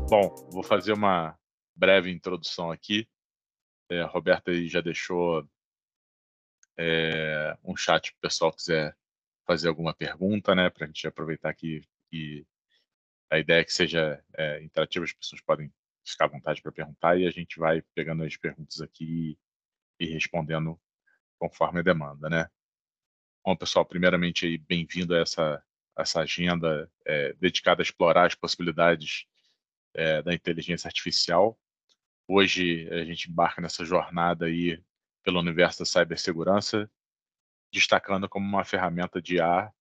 Bom, vou fazer uma breve introdução aqui. A Roberta aí já deixou um chat para o pessoal que quiser fazer alguma pergunta, né? Para a gente aproveitar aqui e a ideia é que seja interativa, as pessoas podem ficar à vontade para perguntar e a gente vai pegando as perguntas aqui e respondendo conforme a demanda, né? Bom, pessoal, primeiramente aí bem-vindo a essa agenda dedicada a explorar as possibilidades da inteligência artificial. Hoje a gente embarca nessa jornada aí pelo universo da cibersegurança, destacando como uma ferramenta de IA,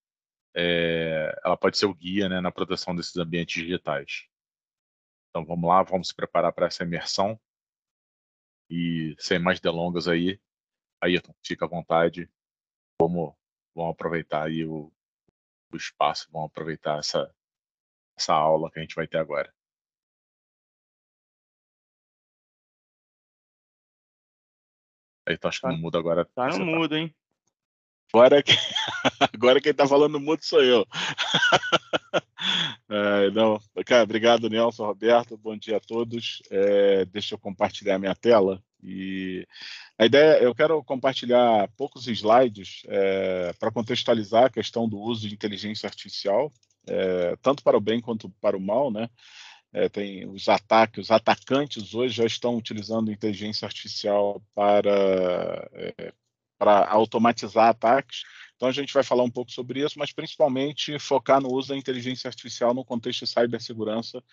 ela pode ser o guia, né, na proteção desses ambientes digitais. Então vamos lá, vamos se preparar para essa imersão e sem mais delongas aí, Ayrton, fica à vontade, vamos aproveitar aí o espaço, vamos aproveitar essa aula que a gente vai ter agora. Ayrton, acho que não muda agora. Tá no mudo, hein? Agora quem está falando mudo sou eu. Não, cara, obrigado, Nelson, Roberto, bom dia a todos. Deixa eu compartilhar minha tela. E a ideia, eu quero compartilhar poucos slides para contextualizar a questão do uso de inteligência artificial, tanto para o bem quanto para o mal, né? Tem os atacantes hoje já estão utilizando inteligência artificial para automatizar ataques. Então, a gente vai falar um pouco sobre isso, mas principalmente focar no uso da inteligência artificial no contexto de cibersegurança,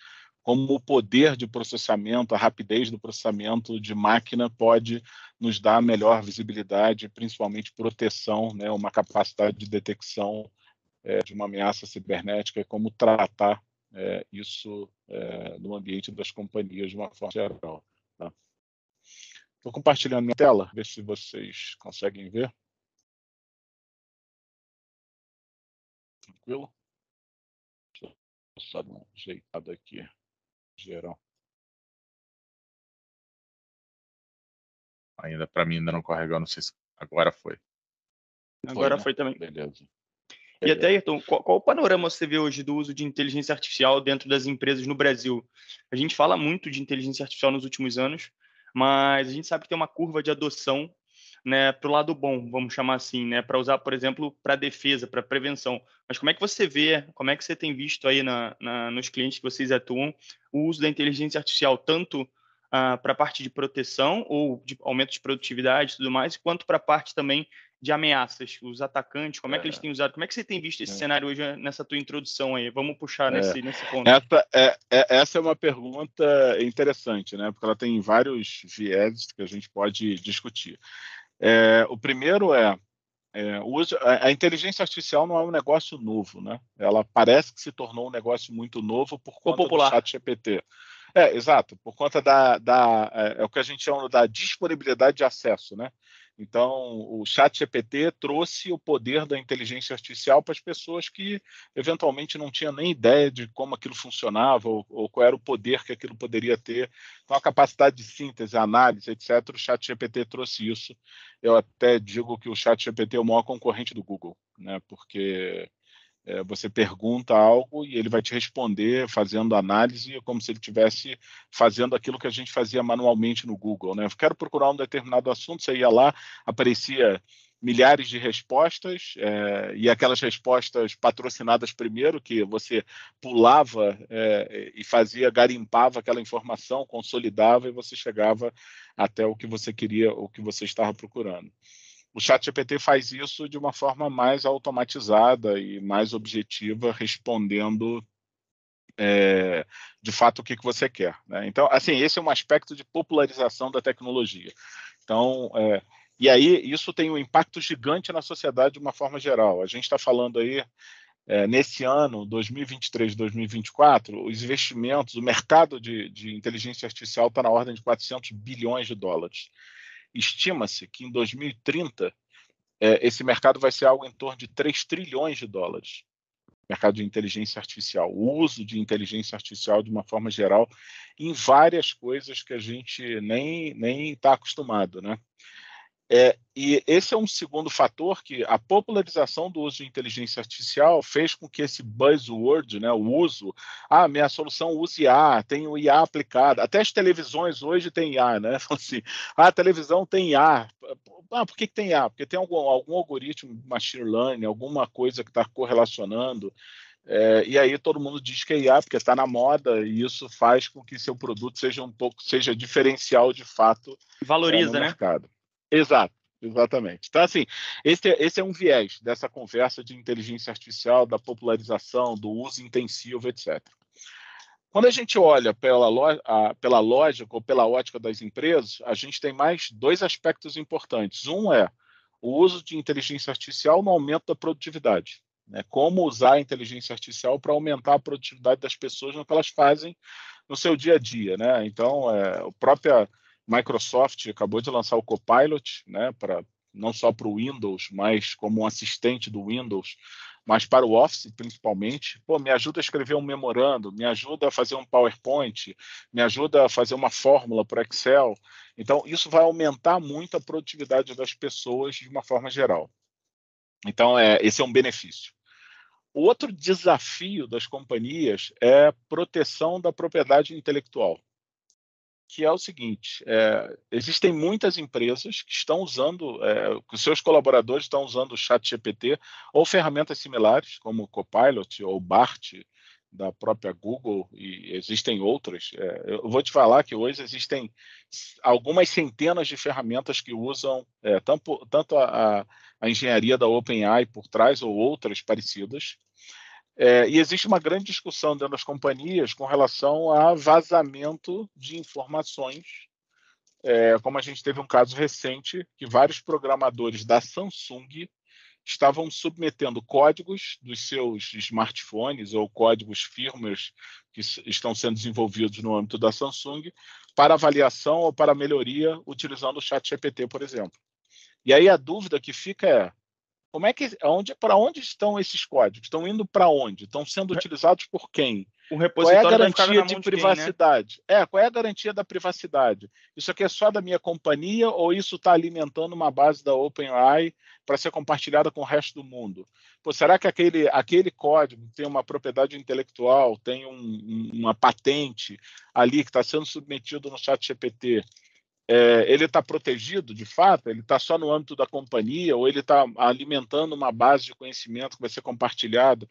como o poder de processamento, a rapidez do processamento de máquina pode nos dar melhor visibilidade, principalmente proteção, né, uma capacidade de detecção de uma ameaça cibernética e como tratar isso no ambiente das companhias de uma forma geral. Tá? Estou compartilhando minha tela, ver se vocês conseguem ver. Tranquilo? Deixa eu só dar uma ajeitada aqui, geral. Ainda para mim ainda não carregou, não sei se agora foi. Agora foi também. Beleza. E até, Ayrton, qual o panorama você vê hoje do uso de inteligência artificial dentro das empresas no Brasil? A gente fala muito de inteligência artificial nos últimos anos, mas a gente sabe que tem uma curva de adoção, né, para o lado bom, vamos chamar assim, né, para usar, por exemplo, para defesa, para prevenção. Mas como é que você vê, como é que você tem visto aí nos clientes que vocês atuam, o uso da inteligência artificial, tanto para a parte de proteção ou de aumento de produtividade e tudo mais, quanto para a parte também de ameaças, os atacantes, como é que eles têm usado? Como é que você tem visto esse cenário hoje nessa tua introdução aí? Vamos puxar nesse ponto. Essa é uma pergunta interessante, né? Porque ela tem vários viés que a gente pode discutir. O primeiro a inteligência artificial não é um negócio novo, né? Ela parece que se tornou um negócio muito novo por conta do ChatGPT. Exato, por conta é o que a gente chama da disponibilidade de acesso, né? Então, o ChatGPT trouxe o poder da inteligência artificial para as pessoas que, eventualmente, não tinham nem ideia de como aquilo funcionava ou qual era o poder que aquilo poderia ter. Então, a capacidade de síntese, análise, etc., o ChatGPT trouxe isso. Eu até digo que o ChatGPT é o maior concorrente do Google, né? Porque você pergunta algo e ele vai te responder fazendo análise, como se ele estivesse fazendo aquilo que a gente fazia manualmente no Google, né? Eu quero procurar um determinado assunto, você ia lá, aparecia milhares de respostas, e aquelas respostas patrocinadas primeiro, que você pulava e garimpava aquela informação, consolidava e você chegava até o que você queria, o que você estava procurando. O ChatGPT faz isso de uma forma mais automatizada e mais objetiva, respondendo de fato o que você quer, né? Então, assim, esse é um aspecto de popularização da tecnologia. Então, e aí isso tem um impacto gigante na sociedade de uma forma geral. A gente está falando aí, nesse ano, 2023, 2024, os investimentos, o mercado de inteligência artificial está na ordem de 400 bilhões de dólares. Estima-se que em 2030 esse mercado vai ser algo em torno de 3 trilhões de dólares. Mercado de inteligência artificial, o uso de inteligência artificial de uma forma geral em várias coisas que a gente nem está acostumado, né? E esse é um segundo fator que a popularização do uso de inteligência artificial fez com que esse buzzword, né, o uso, minha solução usa IA, tem o IA aplicado, até as televisões hoje têm IA, né? Assim, a televisão tem IA. Por que tem IA? Porque tem algum algoritmo, machine learning, alguma coisa que está correlacionando. E aí todo mundo diz que é IA, porque está na moda, e isso faz com que seu produto seja diferencial de fato Valoriza, no né? mercado. Exatamente. Então, assim, esse é um viés dessa conversa de inteligência artificial, da popularização, do uso intensivo, etc. Quando a gente olha pela lógica ou pela ótica das empresas, a gente tem mais dois aspectos importantes. Um é o uso de inteligência artificial no aumento da produtividade. Né? Como usar a inteligência artificial para aumentar a produtividade das pessoas no que elas fazem no seu dia a dia. Né? Então, a própria Microsoft acabou de lançar o Copilot, né, não só para o Windows, mas como um assistente do Windows, mas para o Office, principalmente. Me ajuda a escrever um memorando, me ajuda a fazer um PowerPoint, me ajuda a fazer uma fórmula para o Excel. Então, isso vai aumentar muito a produtividade das pessoas de uma forma geral. Então, esse é um benefício. O outro desafio das companhias é a proteção da propriedade intelectual, que é o seguinte, existem muitas empresas que estão usando, que os seus colaboradores estão usando o ChatGPT ou ferramentas similares, como o Copilot ou o BART, da própria Google, e existem outras. Eu vou te falar que hoje existem algumas centenas de ferramentas que usam tanto a engenharia da OpenAI por trás ou outras parecidas. E existe uma grande discussão dentro das companhias com relação a vazamento de informações, como a gente teve um caso recente que vários programadores da Samsung estavam submetendo códigos dos seus smartphones ou códigos firmware que estão sendo desenvolvidos no âmbito da Samsung para avaliação ou para melhoria utilizando o ChatGPT, por exemplo. E aí a dúvida que fica é: para onde estão esses códigos? Estão indo para onde? Estão sendo utilizados por quem? O Qual é a repositório vai ficar garantia na de mão de quem, né? privacidade? Qual é a garantia da privacidade? Isso aqui é só da minha companhia ou isso está alimentando uma base da OpenAI para ser compartilhada com o resto do mundo? Será que aquele código tem uma propriedade intelectual, tem uma patente ali que está sendo submetido no ChatGPT? Ele está protegido, de fato? Ele está só no âmbito da companhia ou ele está alimentando uma base de conhecimento que vai ser compartilhado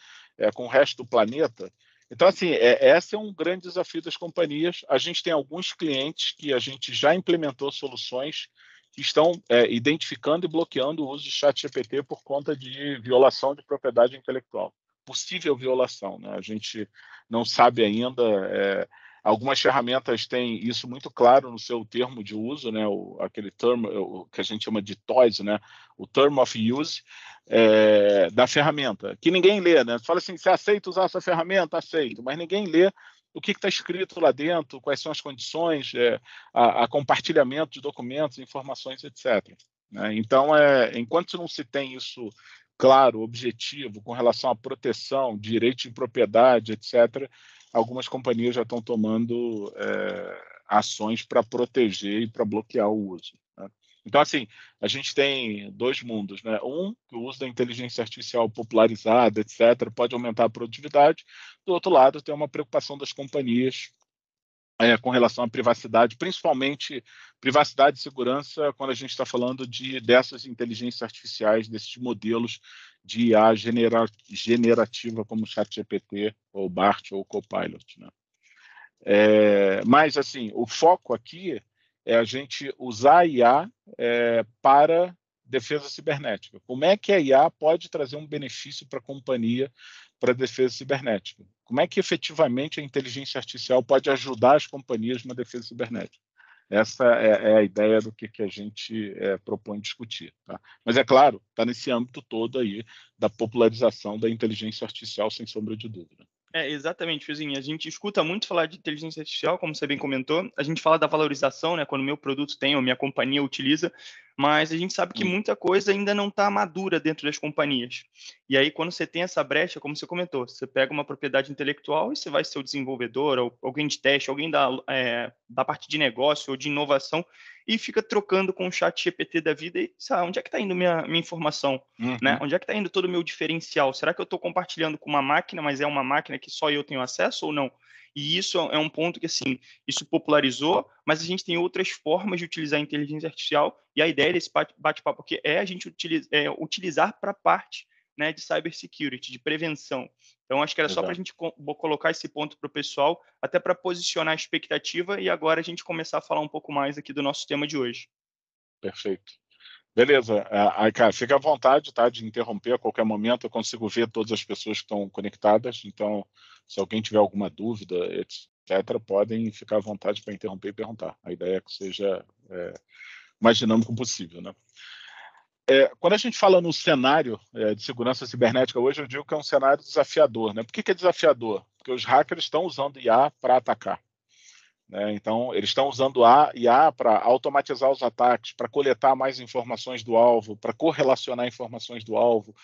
com o resto do planeta? Então, assim, esse é um grande desafio das companhias. A gente tem alguns clientes que a gente já implementou soluções que estão identificando e bloqueando o uso de ChatGPT por conta de violação de propriedade intelectual. Possível violação, né? A gente não sabe ainda. Algumas ferramentas têm isso muito claro no seu termo de uso, né? Aquele termo que a gente chama de TOIS, né? O Term of Use da ferramenta, que ninguém lê, né? Você fala assim: você aceita usar essa ferramenta? Aceito, mas ninguém lê o que está escrito lá dentro, quais são as condições, a compartilhamento de documentos, informações, etc. Né? Então, enquanto não se tem isso claro, objetivo, com relação à proteção, direito de propriedade, etc., algumas companhias já estão tomando ações para proteger e para bloquear o uso. Né? Então, assim, a gente tem dois mundos. Né? Que o uso da inteligência artificial popularizada, etc., pode aumentar a produtividade. Do outro lado, tem uma preocupação das companhias com relação à privacidade, principalmente privacidade e segurança, quando a gente está falando dessas inteligências artificiais, desses modelos de IA generativa, como o ChatGPT, ou BART, ou Copilot. Né? Mas, assim, o foco aqui é a gente usar a IA para defesa cibernética. Como é que a IA pode trazer um benefício para a companhia para a defesa cibernética? Como é que efetivamente a inteligência artificial pode ajudar as companhias na defesa cibernética? Essa é a ideia do que a gente propõe discutir. Tá? Mas, é claro, está nesse âmbito todo aí da popularização da inteligência artificial, sem sombra de dúvida. Exatamente, Fiozinho. A gente escuta muito falar de inteligência artificial, como você bem comentou. A gente fala da valorização, né? Quando o meu produto tem ou minha companhia utiliza. mas a gente sabe que muita coisa ainda não está madura dentro das companhias. E aí, quando você tem essa brecha, como você comentou, você pega uma propriedade intelectual e você vai ser o desenvolvedor, ou alguém de teste, alguém da parte de negócio ou de inovação, e fica trocando com o chat GPT da vida e, sabe, onde é que está indo minha informação? Né? Onde é que está indo todo o meu diferencial? Será que eu estou compartilhando com uma máquina, mas é uma máquina que só eu tenho acesso ou não? E isso é um ponto que, assim, isso popularizou, mas a gente tem outras formas de utilizar a inteligência artificial, e a ideia desse bate-papo aqui é a gente utilizar para a parte, né, de cybersecurity, de prevenção. Então, acho que era só para a gente colocar esse ponto para o pessoal, até para posicionar a expectativa, e agora a gente começar a falar um pouco mais aqui do nosso tema de hoje. Perfeito. Beleza. Aí, cara, fica à vontade, tá, de interromper a qualquer momento. Eu consigo ver todas as pessoas que estão conectadas. Então, se alguém tiver alguma dúvida, etc., podem ficar à vontade para interromper e perguntar. A ideia é que seja o mais dinâmico possível, né? Quando a gente fala no cenário de segurança cibernética hoje, eu digo que é um cenário desafiador, né? Por que é desafiador? Porque os hackers estão usando IA para atacar. Então, eles estão usando a IA para automatizar os ataques, para coletar mais informações do alvo, para correlacionar informações do alvo.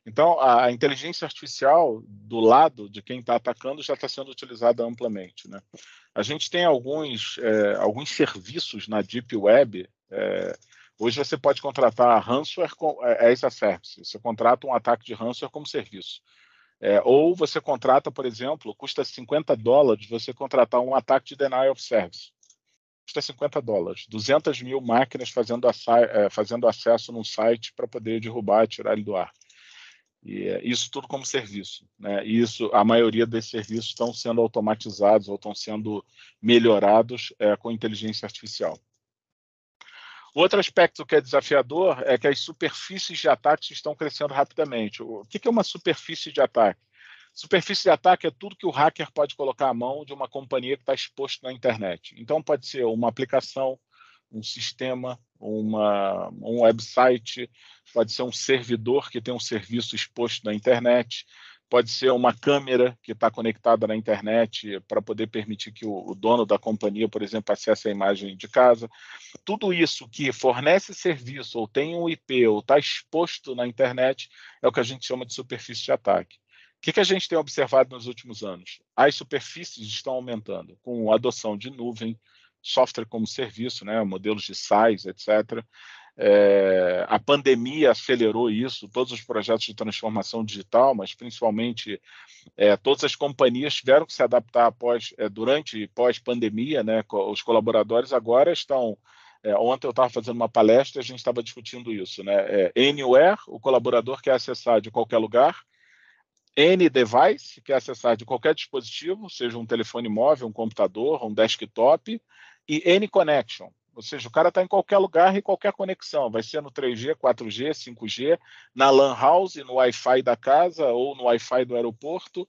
Então, a inteligência artificial do lado de quem está atacando já está sendo utilizada amplamente, né? A gente tem alguns serviços na Deep Web. Hoje você pode contratar ransomware as a service. Você contrata um ataque de ransomware como serviço. Ou você contrata, por exemplo, custa $50 você contratar um ataque de denial of service. Custa $50. 200 mil máquinas fazendo acesso num site para poder derrubar, tirar ele do ar. E isso tudo como serviço, né? E a maioria desses serviços estão sendo automatizados ou estão sendo melhorados com inteligência artificial. Outro aspecto que é desafiador é que as superfícies de ataque estão crescendo rapidamente. O que é uma superfície de ataque? Superfície de ataque é tudo que o hacker pode colocar à mão de uma companhia que está exposto na internet. Então, pode ser uma aplicação, um sistema, um website, pode ser um servidor que tem um serviço exposto na internet, pode ser uma câmera que está conectada na internet para poder permitir que o dono da companhia, por exemplo, acesse a imagem de casa. Tudo isso que fornece serviço ou tem um IP ou está exposto na internet é o que a gente chama de superfície de ataque. O que a gente tem observado nos últimos anos? As superfícies estão aumentando com a adoção de nuvem, software como serviço, né, modelos de SaaS, etc. A pandemia acelerou isso, todos os projetos de transformação digital, mas principalmente todas as companhias tiveram que se adaptar durante e pós-pandemia, né? Os colaboradores agora estão... ontem eu estava fazendo uma palestra e a gente estava discutindo isso, né? Anywhere, o colaborador quer acessar de qualquer lugar. Any device, quer acessar de qualquer dispositivo, seja um telefone móvel, um computador, um desktop, e any connection, ou seja, o cara está em qualquer lugar e qualquer conexão, vai ser no 3G, 4G, 5G, na LAN house, no Wi-Fi da casa ou no Wi-Fi do aeroporto.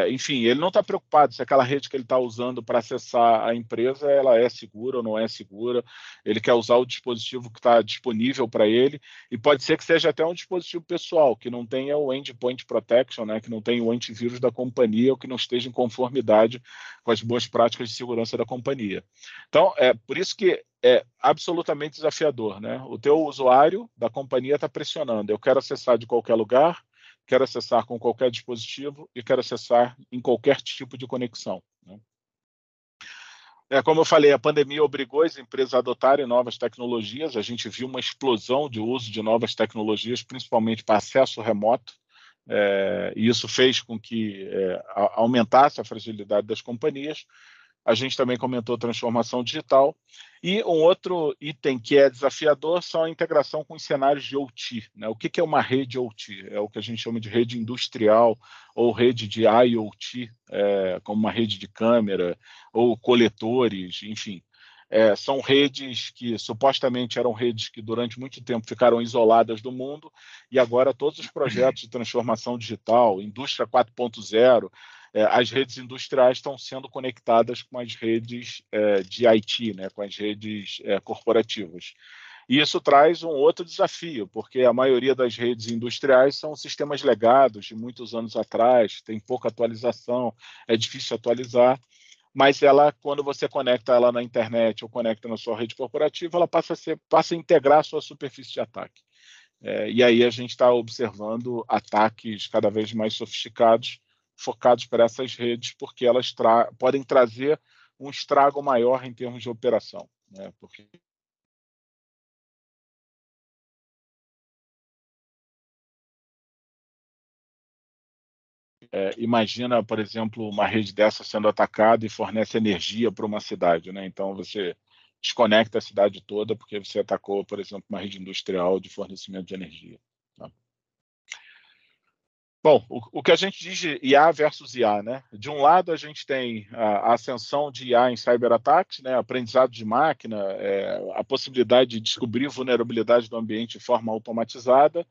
Enfim, ele não está preocupado se aquela rede que ele está usando para acessar a empresa ela é segura ou não é segura. Ele quer usar o dispositivo que está disponível para ele, e pode ser que seja até um dispositivo pessoal, que não tenha o Endpoint Protection, né, que não tenha o antivírus da companhia ou que não esteja em conformidade com as boas práticas de segurança da companhia. Então, por isso que é absolutamente desafiador, né? O teu usuário da companhia está pressionando. Eu quero acessar de qualquer lugar, quero acessar com qualquer dispositivo e quero acessar em qualquer tipo de conexão, né? Como eu falei, a pandemia obrigou as empresas a adotarem novas tecnologias. A gente viu uma explosão de uso de novas tecnologias, principalmente para acesso remoto, e isso fez com que aumentasse a fragilidade das companhias. A gente também comentou transformação digital. E um outro item que é desafiador são a integração com os cenários de OT, né? O que é uma rede OT? É o que a gente chama de rede industrial ou rede de IoT, como uma rede de câmera ou coletores, enfim. São redes que supostamente eram redes que durante muito tempo ficaram isoladas do mundo, e agora todos os projetos de transformação digital, indústria 4.0, as redes industriais estão sendo conectadas com as redes de IT, né, com as redes corporativas. E isso traz um outro desafio, porque a maioria das redes industriais são sistemas legados de muitos anos atrás, tem pouca atualização, é difícil atualizar. mas ela, quando você conecta ela na internet ou conecta na sua rede corporativa, ela passa a integrar a sua superfície de ataque. E aí a gente está observando ataques cada vez mais sofisticados, focados para essas redes, porque elas podem trazer um estrago maior em termos de operação, né? Porque imagina, por exemplo, uma rede dessa sendo atacada e fornece energia para uma cidade, né? Então você desconecta a cidade toda porque você atacou, por exemplo, uma rede industrial de fornecimento de energia. Tá? Bom, o que a gente diz de IA versus IA, né? De um lado, a gente tem a ascensão de IA em cyberataques, né? Aprendizado de máquina, a possibilidade de descobrir vulnerabilidade do ambiente de forma automatizada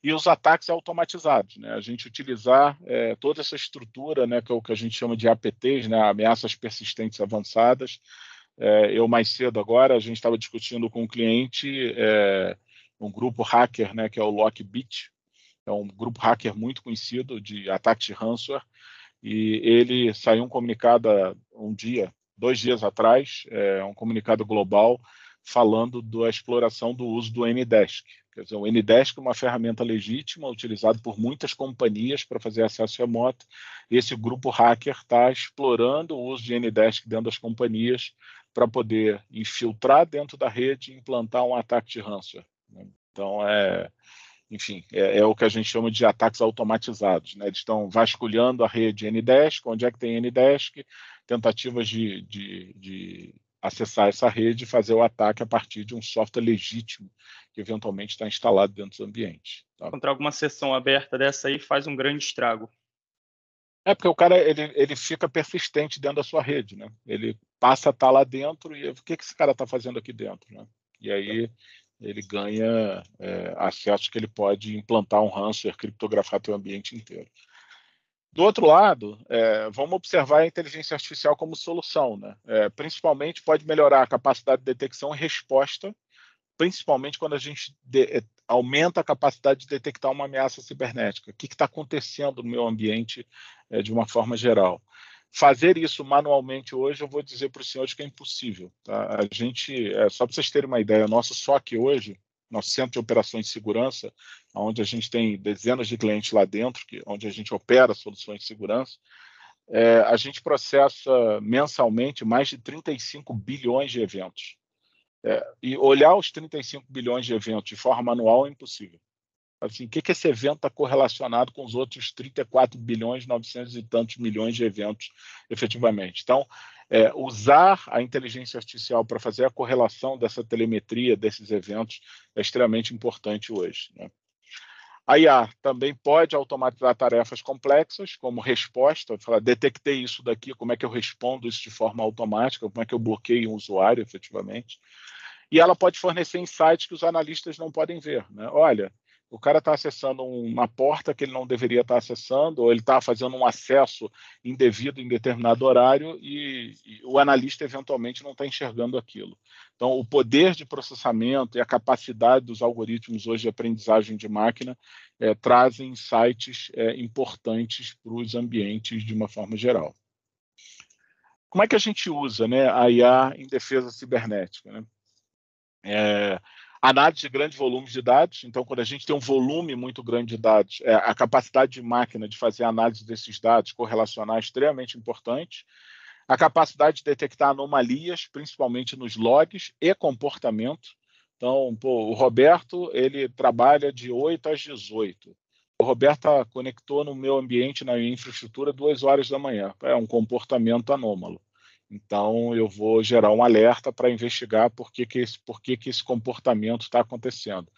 e os ataques automatizados, né? A gente utilizar toda essa estrutura, né? Que é o que a gente chama de APTs, né? Ameaças persistentes avançadas. Eu mais cedo agora, a gente estava discutindo com um cliente, um grupo hacker, né? Que é o Lockbit. É um grupo hacker muito conhecido de ataque de ransomware, e ele saiu um comunicado dois dias atrás, um comunicado global falando da exploração do uso do Ndesk. Quer dizer, o Ndesk é uma ferramenta legítima, utilizada por muitas companhias para fazer acesso remoto. Esse grupo hacker está explorando o uso de Ndesk dentro das companhias para poder infiltrar dentro da rede e implantar um ataque de ransomware. Então, enfim, é o que a gente chama de ataques automatizados, né? Eles estão vasculhando a rede Ndesk, onde é que tem Ndesk, tentativas de acessar essa rede e fazer o ataque a partir de um software legítimo que eventualmente está instalado dentro dos ambientes. Tá? Encontrar alguma sessão aberta dessa aí faz um grande estrago. Porque o cara ele fica persistente dentro da sua rede, né? Ele passa a estar lá dentro e o que esse cara está fazendo aqui dentro, né? E aí ele ganha acesso que ele pode implantar um ransomware, criptografar seu ambiente inteiro. Do outro lado, vamos observar a inteligência artificial como solução, né? Principalmente pode melhorar a capacidade de detecção e resposta, principalmente quando a gente aumenta a capacidade de detectar uma ameaça cibernética. O que está acontecendo no meu ambiente de uma forma geral? Fazer isso manualmente hoje, eu vou dizer para os senhores que é impossível. Tá? A gente, só para vocês terem uma ideia, nosso SOC hoje, nosso Centro de Operações de Segurança, onde a gente tem dezenas de clientes lá dentro, onde a gente opera soluções de segurança, a gente processa mensalmente mais de 35 bilhões de eventos. E olhar os 35 bilhões de eventos de forma manual é impossível. Assim, o que esse evento está correlacionado com os outros 34 bilhões, 900 e tantos milhões de eventos, efetivamente? Então, usar a inteligência artificial para fazer a correlação dessa telemetria, desses eventos, é extremamente importante hoje, né? A IA também pode automatizar tarefas complexas, como resposta, falar, detectei isso daqui, como é que eu respondo isso de forma automática, como é que eu bloqueio um usuário, efetivamente. E ela pode fornecer insights que os analistas não podem ver, né? Olha, o cara está acessando uma porta que ele não deveria estar acessando, ou ele está fazendo um acesso indevido em determinado horário e o analista eventualmente não está enxergando aquilo. Então, o poder de processamento e a capacidade dos algoritmos hoje de aprendizagem de máquina trazem insights importantes para os ambientes de uma forma geral. Como é que a gente usa, né, a IA em defesa cibernética, né? Análise de grandes volumes de dados. Então, quando a gente tem um volume muito grande de dados, a capacidade de máquina de fazer análise desses dados, correlacionar, é extremamente importante. A capacidade de detectar anomalias, principalmente nos logs e comportamento. Então, o Roberto, ele trabalha de 8 às 18. O Roberto conectou no meu ambiente, na minha infraestrutura, 2 horas da manhã. É um comportamento anômalo. Então, eu vou gerar um alerta para investigar por que esse comportamento está acontecendo.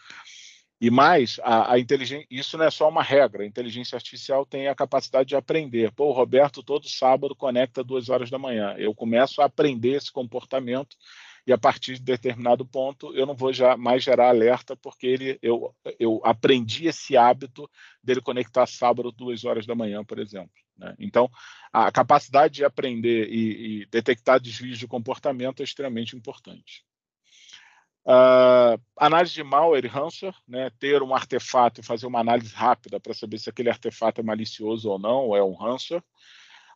E mais, a inteligência, isso não é só uma regra, a inteligência artificial tem a capacidade de aprender. O Roberto todo sábado conecta 2 horas da manhã. Eu começo a aprender esse comportamento e a partir de determinado ponto eu não vou mais gerar alerta porque eu aprendi esse hábito dele conectar sábado 2 horas da manhã, por exemplo. Né? Então, a capacidade de aprender e detectar desvios de comportamento é extremamente importante. Análise de malware e ransomware, né? Ter um artefato e fazer uma análise rápida para saber se aquele artefato é malicioso ou não, ou é um ransomware.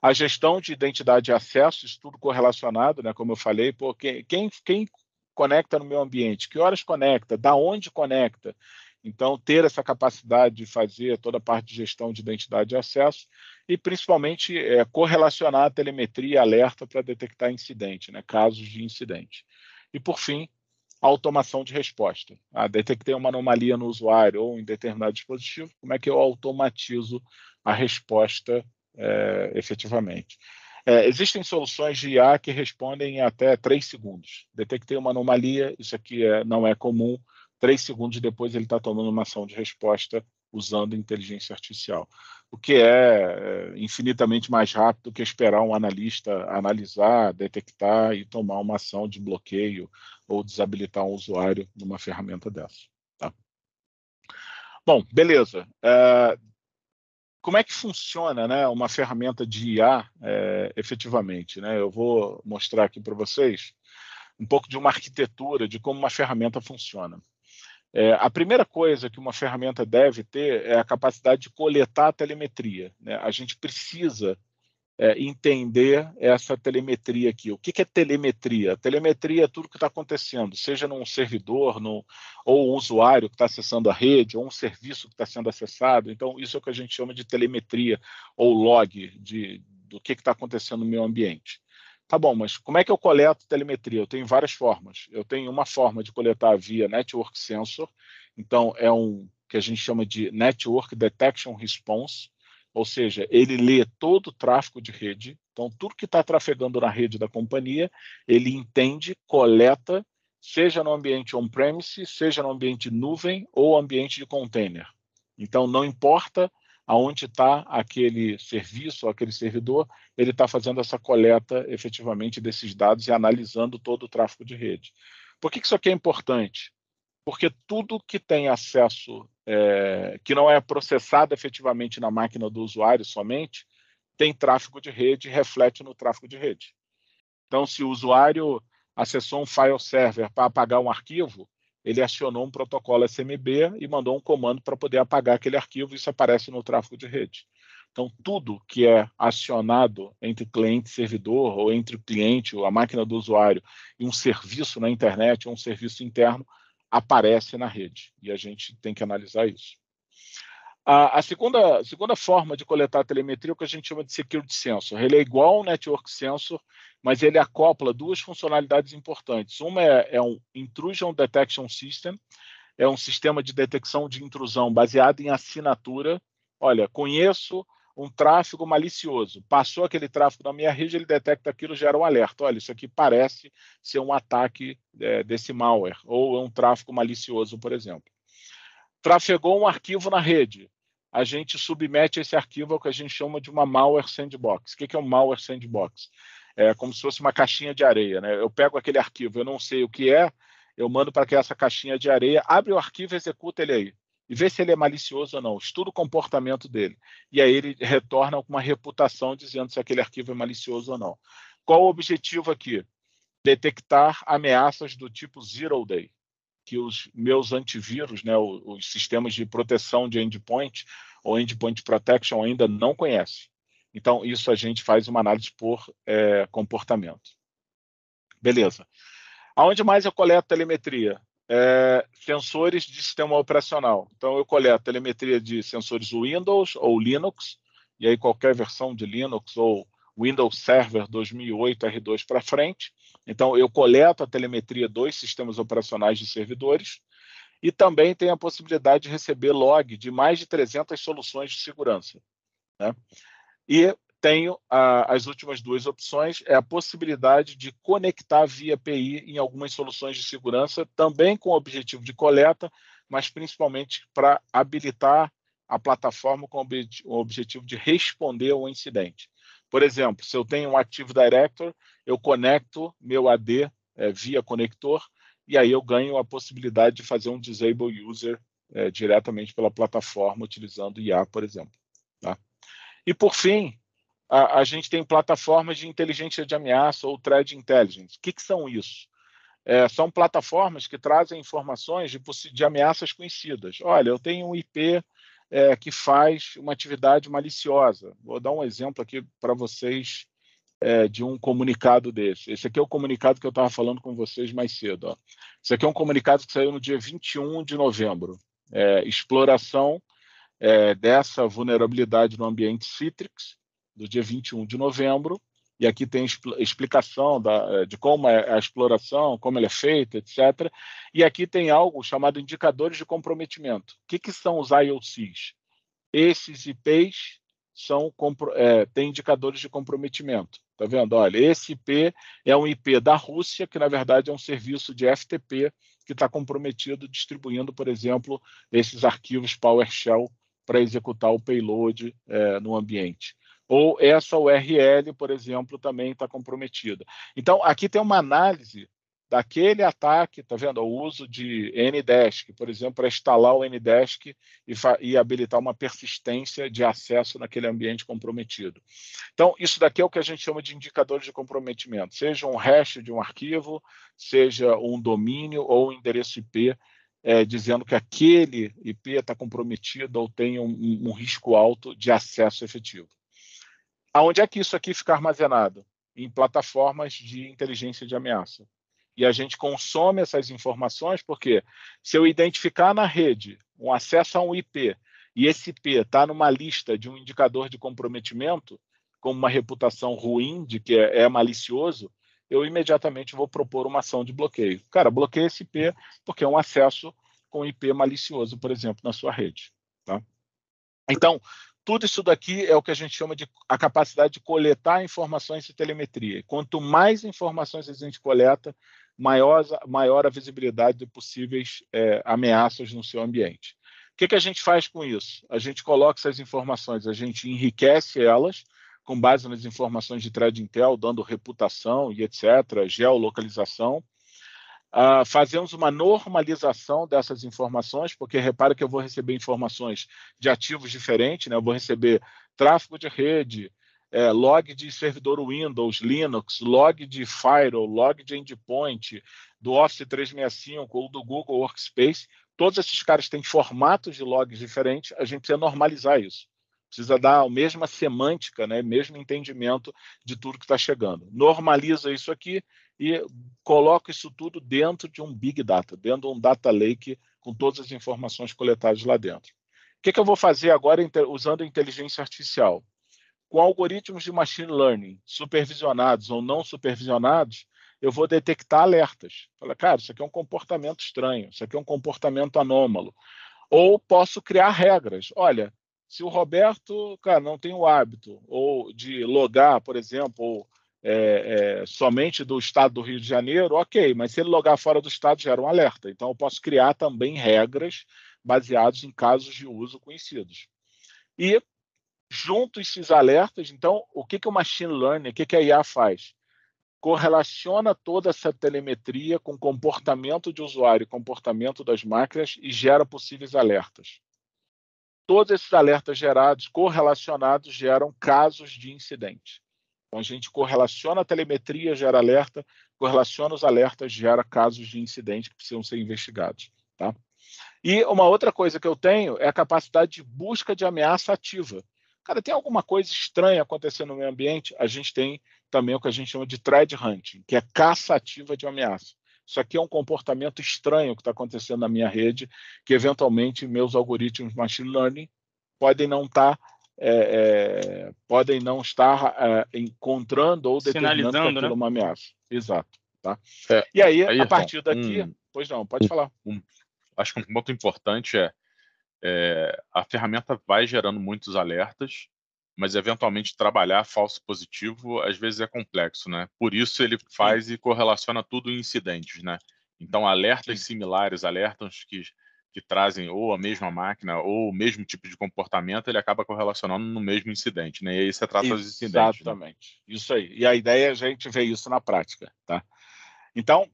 A gestão de identidade e acesso, isso tudo correlacionado, né? Como eu falei, pô, quem conecta no meu ambiente, que horas conecta, da onde conecta. Então, ter essa capacidade de fazer toda a parte de gestão de identidade e acesso e, principalmente, correlacionar a telemetria e alerta para detectar incidente, né? Casos de incidente. E, por fim, a automação de resposta. Detectei uma anomalia no usuário ou em determinado dispositivo, como é que eu automatizo a resposta efetivamente? Existem soluções de IA que respondem em até 3 segundos. Detectei uma anomalia, isso aqui não é comum, 3 segundos depois ele está tomando uma ação de resposta usando inteligência artificial, o que é infinitamente mais rápido do que esperar um analista analisar, detectar e tomar uma ação de bloqueio ou desabilitar um usuário numa ferramenta dessa. Tá? Bom, beleza. Como é que funciona, né, uma ferramenta de IA efetivamente? Né? Eu vou mostrar aqui para vocês um pouco de uma arquitetura de como uma ferramenta funciona. A primeira coisa que uma ferramenta deve ter é a capacidade de coletar a telemetria. Né? A gente precisa entender essa telemetria aqui. O que é telemetria? Telemetria é tudo que está acontecendo, seja num servidor, ou um usuário que está acessando a rede, ou um serviço que está sendo acessado. Então, isso é o que a gente chama de telemetria, ou log do que está acontecendo no meu ambiente. Tá bom, mas como é que eu coleto telemetria? Eu tenho várias formas. Eu tenho uma forma de coletar via Network Sensor, então é que a gente chama de Network Detection Response, ou seja, ele lê todo o tráfego de rede, então tudo que está trafegando na rede da companhia, ele entende, coleta, seja no ambiente on-premise, seja no ambiente nuvem ou ambiente de container. Então, não importa aonde está aquele serviço, aquele servidor, ele está fazendo essa coleta efetivamente desses dados e analisando todo o tráfego de rede. Por que isso aqui é importante? Porque tudo que tem acesso, que não é processado efetivamente na máquina do usuário somente, tem tráfego de rede e reflete no tráfego de rede. Então, se o usuário acessou um file server para apagar um arquivo, ele acionou um protocolo SMB e mandou um comando para poder apagar aquele arquivo, e isso aparece no tráfego de rede. Então, tudo que é acionado entre cliente e servidor, ou entre o cliente, ou a máquina do usuário, e um serviço na internet, ou um serviço interno, aparece na rede. E a gente tem que analisar isso. A segunda forma de coletar telemetria é o que a gente chama de Security Sensor. Ele é igual ao Network Sensor, mas ele acopla duas funcionalidades importantes. Uma é um Intrusion Detection System, é um sistema de detecção de intrusão baseado em assinatura. Olha, conheço um tráfego malicioso. Passou aquele tráfego na minha rede, ele detecta aquilo, gera um alerta. Olha, isso aqui parece ser um ataque desse malware, ou é um tráfego malicioso, por exemplo. Trafegou um arquivo na rede. A gente submete esse arquivo ao que a gente chama de uma malware sandbox. O que é um malware sandbox? É como se fosse uma caixinha de areia. Né? Eu pego aquele arquivo, eu não sei o que é, eu mando para que essa caixinha de areia abre o arquivo e executa ele aí. E vê se ele é malicioso ou não. Estuda o comportamento dele. E aí ele retorna com uma reputação dizendo se aquele arquivo é malicioso ou não. Qual o objetivo aqui? Detectar ameaças do tipo Zero Day, que os meus antivírus, né, os sistemas de proteção de endpoint ou endpoint protection ainda não conhecem. Então, isso a gente faz uma análise por comportamento. Beleza. Aonde mais eu coleto telemetria? Sensores de sistema operacional. Então, eu coleto telemetria de sensores Windows ou Linux, e aí qualquer versão de Linux ou Windows Server 2008 R2 para frente. Então, eu coleto a telemetria dos sistemas operacionais de servidores e também tenho a possibilidade de receber log de mais de 300 soluções de segurança. Né? E tenho as últimas duas opções, é a possibilidade de conectar via API em algumas soluções de segurança, também com o objetivo de coleta, mas principalmente para habilitar a plataforma com o objetivo de responder ao incidente. Por exemplo, se eu tenho um Active Directory, eu conecto meu AD via conector, e aí eu ganho a possibilidade de fazer um Disable User diretamente pela plataforma, utilizando IA, por exemplo. Tá? E, por fim, a gente tem plataformas de inteligência de ameaça ou Threat Intelligence. O que são isso? São plataformas que trazem informações de ameaças conhecidas. Olha, eu tenho um IP que faz uma atividade maliciosa. Vou dar um exemplo aqui para vocês de um comunicado desse. Esse aqui é o comunicado que eu estava falando com vocês mais cedo. Ó. Esse aqui é um comunicado que saiu no dia 21 de novembro. Exploração dessa vulnerabilidade no ambiente Citrix, do dia 21 de novembro. E aqui tem explicação de como é a exploração, como ela é feita, etc. E aqui tem algo chamado indicadores de comprometimento. O que são os IOCs? Esses IPs têm indicadores de comprometimento. Tá vendo? Olha, esse IP é um IP da Rússia, que na verdade é um serviço de FTP que está comprometido distribuindo, por exemplo, esses arquivos PowerShell para executar o payload no ambiente. Ou essa URL, por exemplo, também está comprometida. Então, aqui tem uma análise daquele ataque, tá vendo? O uso de Ndesk, por exemplo, para instalar o Ndesk e habilitar uma persistência de acesso naquele ambiente comprometido. Então, isso daqui é o que a gente chama de indicadores de comprometimento, seja um hash de um arquivo, seja um domínio ou um endereço IP, dizendo que aquele IP está comprometido ou tem um risco alto de acesso efetivo. Aonde é que isso aqui fica armazenado? Em plataformas de inteligência de ameaça. E a gente consome essas informações porque se eu identificar na rede um acesso a um IP e esse IP está numa lista de um indicador de comprometimento, como uma reputação ruim de que é malicioso, eu imediatamente vou propor uma ação de bloqueio. Cara, bloqueia esse IP porque é um acesso com IP malicioso, por exemplo, na sua rede. Tá? Então, tudo isso daqui é o que a gente chama de a capacidade de coletar informações de telemetria. Quanto mais informações a gente coleta, maior a visibilidade de possíveis ameaças no seu ambiente. O que a gente faz com isso? A gente coloca essas informações, a gente enriquece elas com base nas informações de threat intel, dando reputação e etc., geolocalização. Fazemos uma normalização dessas informações, porque repara que eu vou receber informações de ativos diferentes, né? Eu vou receber tráfego de rede, log de servidor Windows, Linux, log de Firewall, log de endpoint, do Office 365 ou do Google Workspace. Todos esses caras têm formatos de logs diferentes, a gente precisa normalizar isso. Precisa dar a mesma semântica, né? Mesmo entendimento de tudo que está chegando. Normaliza isso aqui e coloca isso tudo dentro de um Big Data, dentro de um Data Lake com todas as informações coletadas lá dentro. O que eu vou fazer agora usando a inteligência artificial? Com algoritmos de machine learning, supervisionados ou não supervisionados, eu vou detectar alertas. Fala, cara, isso aqui é um comportamento estranho, isso aqui é um comportamento anômalo. Ou posso criar regras. Olha, se o Roberto, cara, não tem o hábito ou de logar, por exemplo, ou somente do estado do Rio de Janeiro, ok, mas se ele logar fora do estado, gera um alerta. Então, eu posso criar também regras baseadas em casos de uso conhecidos. E, junto a esses alertas, então, o que o Machine Learning, o que a IA faz? Correlaciona toda essa telemetria com comportamento de usuário e comportamento das máquinas e gera possíveis alertas. Todos esses alertas gerados, correlacionados, geram casos de incidente. Então, a gente correlaciona a telemetria, gera alerta, correlaciona os alertas, gera casos de incidente que precisam ser investigados. Tá? E uma outra coisa que eu tenho é a capacidade de busca de ameaça ativa. Cara, tem alguma coisa estranha acontecendo no meio ambiente? A gente tem também o que a gente chama de threat hunting, que é caça ativa de ameaça. Isso aqui é um comportamento estranho que está acontecendo na minha rede, que eventualmente meus algoritmos de machine learning podem não estar encontrando ou determinando que aquilo é uma ameaça. Exato. Tá? E aí, a partir daqui... Pois não, pode falar. Acho que um ponto importante a ferramenta vai gerando muitos alertas, mas eventualmente trabalhar falso positivo às vezes é complexo, né? Por isso ele faz e correlaciona tudo em incidentes, né? Então alertas similares, alertas que trazem ou a mesma máquina ou o mesmo tipo de comportamento, ele acaba correlacionando no mesmo incidente, né? E aí você trata os incidentes. Exatamente, né? Isso aí. E a ideia é a gente ver isso na prática, tá? Então,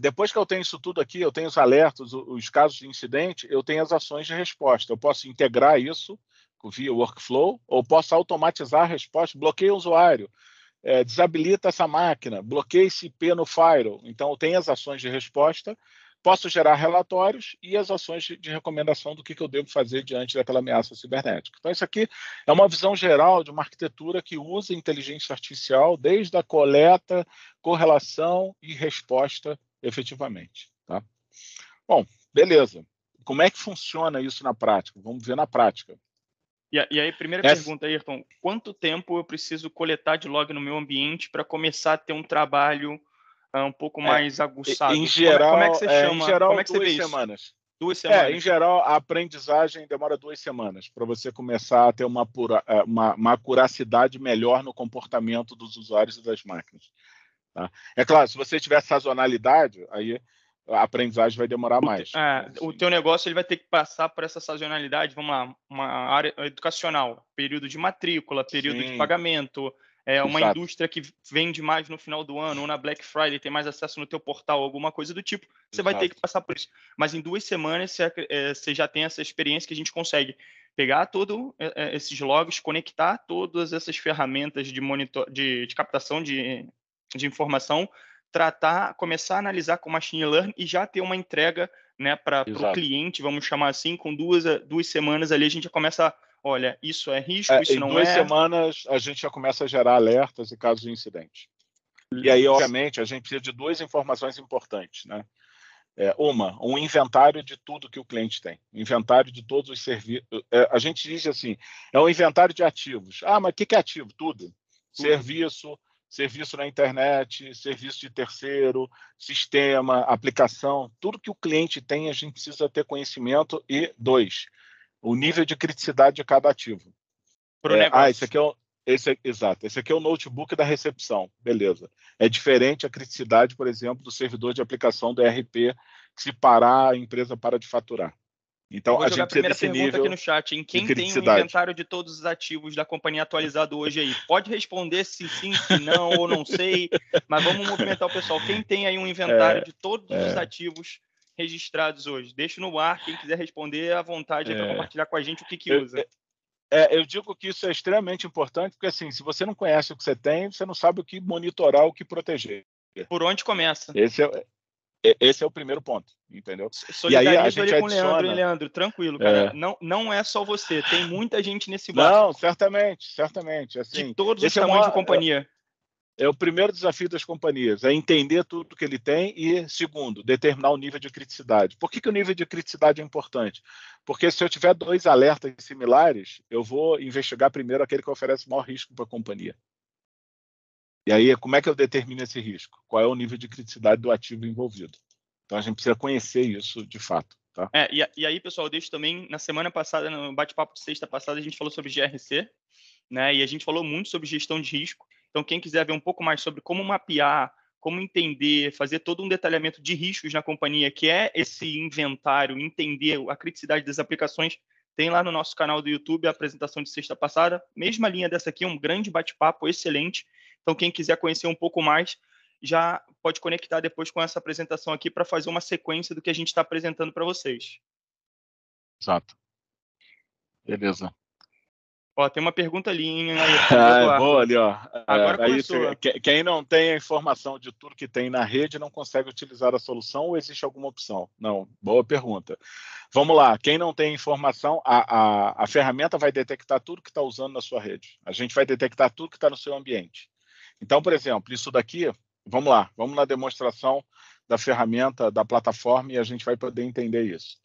depois que eu tenho isso tudo aqui, eu tenho os alertas, os casos de incidente, eu tenho as ações de resposta. Eu posso integrar isso via workflow, ou posso automatizar a resposta, bloqueia o usuário, desabilita essa máquina, bloqueia esse IP no firewall. Então, eu tenho as ações de resposta, posso gerar relatórios e as ações de recomendação do que eu devo fazer diante daquela ameaça cibernética. Então, isso aqui é uma visão geral de uma arquitetura que usa inteligência artificial desde a coleta, correlação e resposta efetivamente. Tá? Bom, beleza. Como é que funciona isso na prática? Vamos ver na prática. E aí, primeira pergunta, Ayrton, quanto tempo eu preciso coletar de log no meu ambiente para começar a ter um trabalho um pouco mais aguçado? Em geral, como é que você chama? Em geral, como é que você vê 2 isso? semanas. 2 semanas. Em geral, a aprendizagem demora 2 semanas para você começar a ter uma acuracidade melhor no comportamento dos usuários e das máquinas. Tá? É claro, se você tiver sazonalidade, aí a aprendizagem vai demorar mais. O teu negócio ele vai ter que passar por essa sazonalidade, vamos lá, uma área educacional, período de matrícula, período de pagamento, uma indústria que vende mais no final do ano, ou na Black Friday, tem mais acesso no teu portal, alguma coisa do tipo, você vai ter que passar por isso. Mas em 2 semanas você já tem essa experiência que a gente consegue pegar todos esses logs, conectar todas essas ferramentas de captação de informação, tratar, começar a analisar com machine learning e já ter uma entrega, né, para o cliente, vamos chamar assim, com 2 semanas ali a gente já começa, olha, isso é risco, isso não é. Em 2 semanas a gente já começa a gerar alertas e casos de incidente. E aí, obviamente, a gente precisa de 2 informações importantes, né? Um inventário de tudo que o cliente tem, inventário de todos os serviços. A gente diz assim, é um inventário de ativos. Mas o que é ativo? Tudo. Serviço na internet, serviço de terceiro, sistema, aplicação, tudo que o cliente tem, a gente precisa ter conhecimento. E 2, o nível de criticidade de cada ativo. Esse aqui é o notebook da recepção, beleza. É diferente a criticidade, por exemplo, do servidor de aplicação do ERP, que se parar, a empresa para de faturar. Então, a gente precisa desse nível. Vou jogar a primeira pergunta aqui no chat. Em quem tem o inventário de todos os ativos da companhia atualizado hoje aí? Pode responder se sim, se não, ou não sei, mas vamos movimentar o pessoal. Quem tem aí um inventário de todos os ativos registrados hoje? Deixa no ar, quem quiser responder, à vontade para compartilhar com a gente o que usa. Eu digo que isso é extremamente importante, porque assim, se você não conhece o que você tem, você não sabe o que monitorar, o que proteger. Por onde começa? Esse é o primeiro ponto, entendeu? E aí a gente com o Leandro, hein, Leandro? Tranquilo, cara. Não é só você, tem muita gente nesse barco. Não, certamente. Assim, de todos os tamanhos de companhia. É o primeiro desafio das companhias, é entender tudo que ele tem e, segundo, determinar o nível de criticidade. Por que o nível de criticidade é importante? Porque se eu tiver 2 alertas similares, eu vou investigar primeiro aquele que oferece maior risco para a companhia. E aí, como é que eu determino esse risco? Qual é o nível de criticidade do ativo envolvido? Então, a gente precisa conhecer isso de fato. Tá? E aí, pessoal, eu deixo também, na semana passada, no bate-papo de sexta passada, a gente falou sobre GRC, né? E a gente falou muito sobre gestão de risco. Então, quem quiser ver um pouco mais sobre como mapear, como entender, fazer todo um detalhamento de riscos na companhia, que é esse inventário, entender a criticidade das aplicações, tem lá no nosso canal do YouTube a apresentação de sexta passada. Mesma linha dessa aqui, um grande bate-papo, excelente. Então, quem quiser conhecer um pouco mais, já pode conectar depois com essa apresentação aqui para fazer uma sequência do que a gente está apresentando para vocês. Exato. Beleza. Tem uma pergunta ali, hein? Boa ali, ó. Agora começou. Quem não tem a informação de tudo que tem na rede não consegue utilizar a solução ou existe alguma opção? Não, boa pergunta. Vamos lá, quem não tem informação, a ferramenta vai detectar tudo que está usando na sua rede. A gente vai detectar tudo que está no seu ambiente. Então, por exemplo, isso daqui, vamos lá, vamos na demonstração da ferramenta, da plataforma, e a gente vai poder entender isso.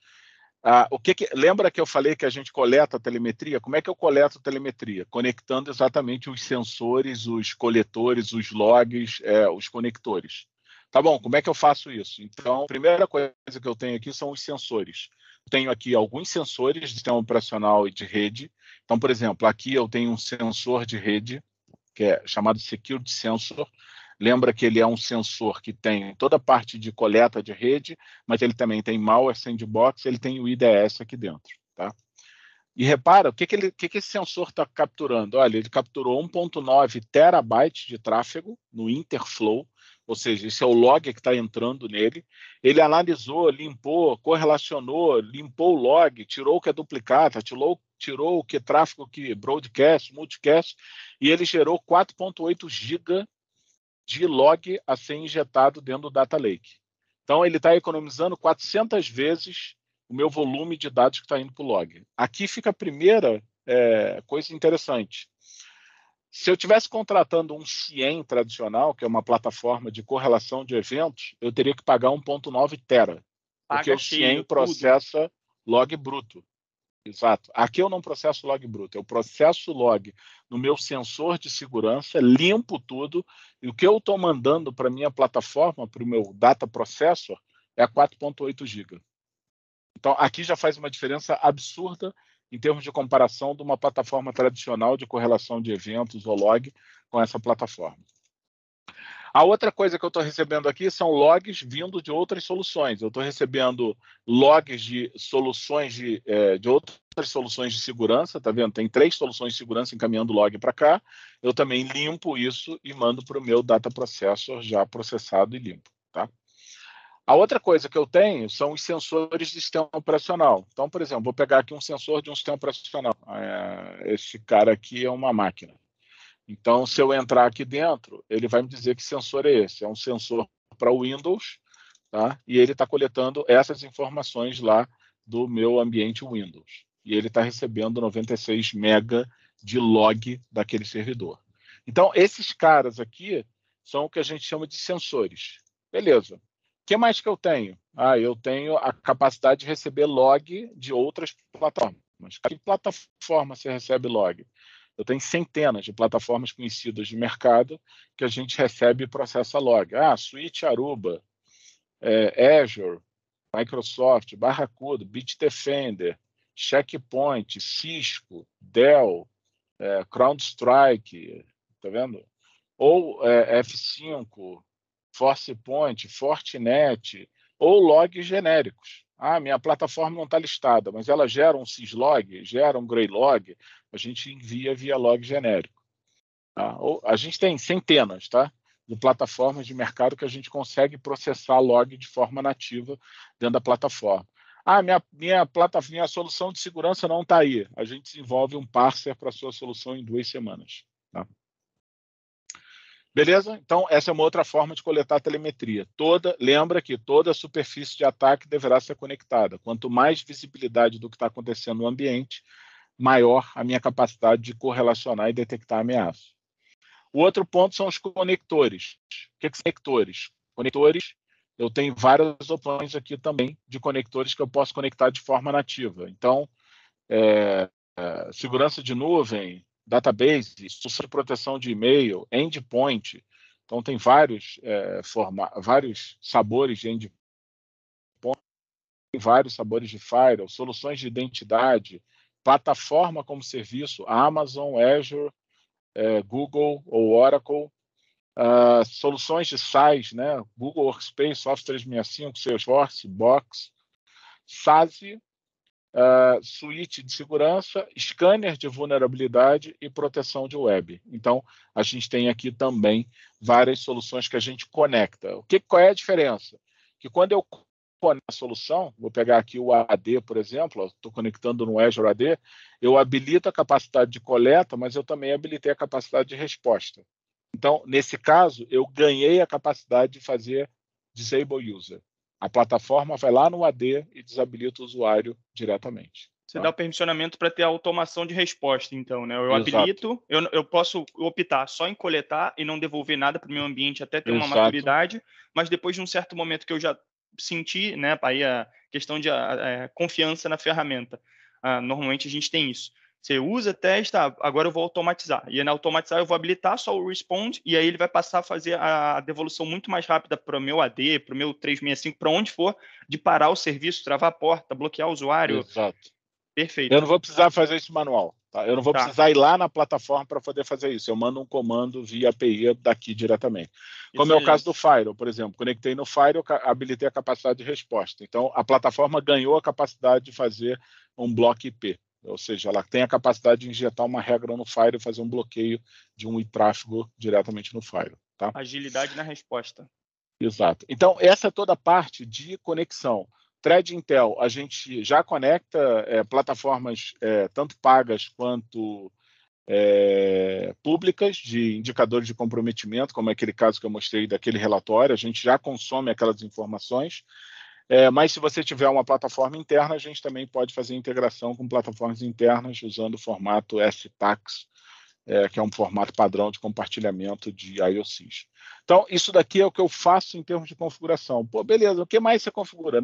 Lembra que eu falei que a gente coleta a telemetria? Como é que eu coleto a telemetria? Conectando exatamente os sensores, os coletores, os logs, os conectores. Tá bom, como é que eu faço isso? Então, a primeira coisa que eu tenho aqui são os sensores. Tenho aqui alguns sensores de sistema operacional e de rede. Então, por exemplo, aqui eu tenho um sensor de rede, que é chamado Security Sensor. Lembra que ele é um sensor que tem toda a parte de coleta de rede, mas ele também tem malware sandbox, ele tem o IDS aqui dentro. Tá? E repara, o que esse sensor está capturando? Olha, ele capturou 1.9 terabytes de tráfego no Interflow, ou seja, esse é o log que está entrando nele. Ele analisou, limpou, correlacionou, limpou o log, tirou o que é duplicata, tirou o que é tráfego, que broadcast, multicast, e ele gerou 4.8 GB de log a ser injetado dentro do Data Lake. Então, ele está economizando 400 vezes o meu volume de dados que está indo para o log. Aqui fica a primeira coisa interessante. Se eu estivesse contratando um CIEM tradicional, que é uma plataforma de correlação de eventos, eu teria que pagar 1,9 tera, porque o CIEM processa log bruto. Exato. Aqui eu não processo log bruto, eu processo log no meu sensor de segurança, limpo tudo, e o que eu estou mandando para a minha plataforma, para o meu data processor, é 4,8 GB. Então, aqui já faz uma diferença absurda em termos de comparação de uma plataforma tradicional de correlação de eventos ou log com essa plataforma. A outra coisa que eu estou recebendo aqui são logs vindo de outras soluções. Eu estou recebendo logs de soluções de outras soluções de segurança, tá vendo? Tem 3 soluções de segurança encaminhando log para cá. Eu também limpo isso e mando para o meu data processor já processado e limpo, tá? A outra coisa que eu tenho são os sensores de sistema operacional. Então, por exemplo, vou pegar aqui um sensor de um sistema operacional. Esse cara aqui é uma máquina. Então, se eu entrar aqui dentro, ele vai me dizer que sensor é esse. É um sensor para Windows, tá? E ele está coletando essas informações lá do meu ambiente Windows. E ele está recebendo 96 mega de log daquele servidor. Então, esses caras aqui são o que a gente chama de sensores. Beleza. O que mais que eu tenho? Eu tenho a capacidade de receber log de outras plataformas. Que plataforma você recebe log? Eu tenho centenas de plataformas conhecidas de mercado que a gente recebe e processa log. Switch Aruba, Azure, Microsoft, Barracuda, Bitdefender, Checkpoint, Cisco, Dell, CrowdStrike, tá vendo? Ou F5, ForcePoint, Fortinet, ou logs genéricos. Minha plataforma não está listada, mas ela gera um syslog, gera um Greylog, a gente envia via log genérico. Tá? A gente tem centenas, tá, de plataformas de mercado que a gente consegue processar log de forma nativa dentro da plataforma. Minha solução de segurança não está aí. A gente desenvolve um parser para a sua solução em 2 semanas. Tá? Beleza? Então, essa é uma outra forma de coletar telemetria. Lembra que toda superfície de ataque deverá ser conectada. Quanto mais visibilidade do que está acontecendo no ambiente, maior a minha capacidade de correlacionar e detectar ameaças. O outro ponto são os conectores. O que são conectores? Conectores, eu tenho várias opções aqui também de conectores que eu posso conectar de forma nativa. Então, segurança de nuvem, database, solução de proteção de e-mail, endpoint. Então, tem vários sabores de endpoint, tem vários sabores de firewall, soluções de identidade, plataforma como serviço, Amazon, Azure, Google ou Oracle, soluções de SaaS, né? Google Workspace, Office 365, Salesforce, Box, SASE, suíte de segurança, scanner de vulnerabilidade e proteção de web. Então, a gente tem aqui também várias soluções que a gente conecta. Qual é a diferença? Que quando eu conecto a solução, vou pegar aqui o AD, por exemplo, estou conectando no Azure AD, eu habilito a capacidade de coleta, mas eu também habilitei a capacidade de resposta. Então, nesse caso, eu ganhei a capacidade de fazer Disable User. A plataforma vai lá no AD e desabilita o usuário diretamente. Você dá o permissionamento para ter a automação de resposta, então, né? Eu Exato. habilito, eu posso optar só em coletar e não devolver nada para o meu ambiente até ter uma maturidade, mas depois de um certo momento que eu já senti, né, aí a questão de confiança na ferramenta. Normalmente a gente tem isso. Você usa, testa, agora eu vou automatizar. E na automatizar eu vou habilitar só o Respond e aí ele vai passar a fazer a devolução muito mais rápida para o meu AD, para o meu 365, para onde for, de parar o serviço, travar a porta, bloquear o usuário. Exato. Perfeito. Eu não vou precisar fazer isso manual. Tá? Eu não vou precisar ir lá na plataforma para poder fazer isso. Eu mando um comando via API daqui diretamente. Como é o caso do Firewall, por exemplo. Conectei no Firewall, habilitei a capacidade de resposta. Então, a plataforma ganhou a capacidade de fazer um bloco IP. Ou seja, ela tem a capacidade de injetar uma regra no Firewall e fazer um bloqueio de um tráfego diretamente no Firewall. Tá? Agilidade na resposta. Exato. Então, essa é toda a parte de conexão. Thread Intel, a gente já conecta plataformas tanto pagas quanto públicas de indicadores de comprometimento, como é aquele caso que eu mostrei daquele relatório, a gente já consome aquelas informações, mas se você tiver uma plataforma interna, a gente também pode fazer integração com plataformas internas usando o formato SPACS, que é um formato padrão de compartilhamento de IOCs. Então, isso daqui é o que eu faço em termos de configuração. Pô, beleza, o que mais você configura?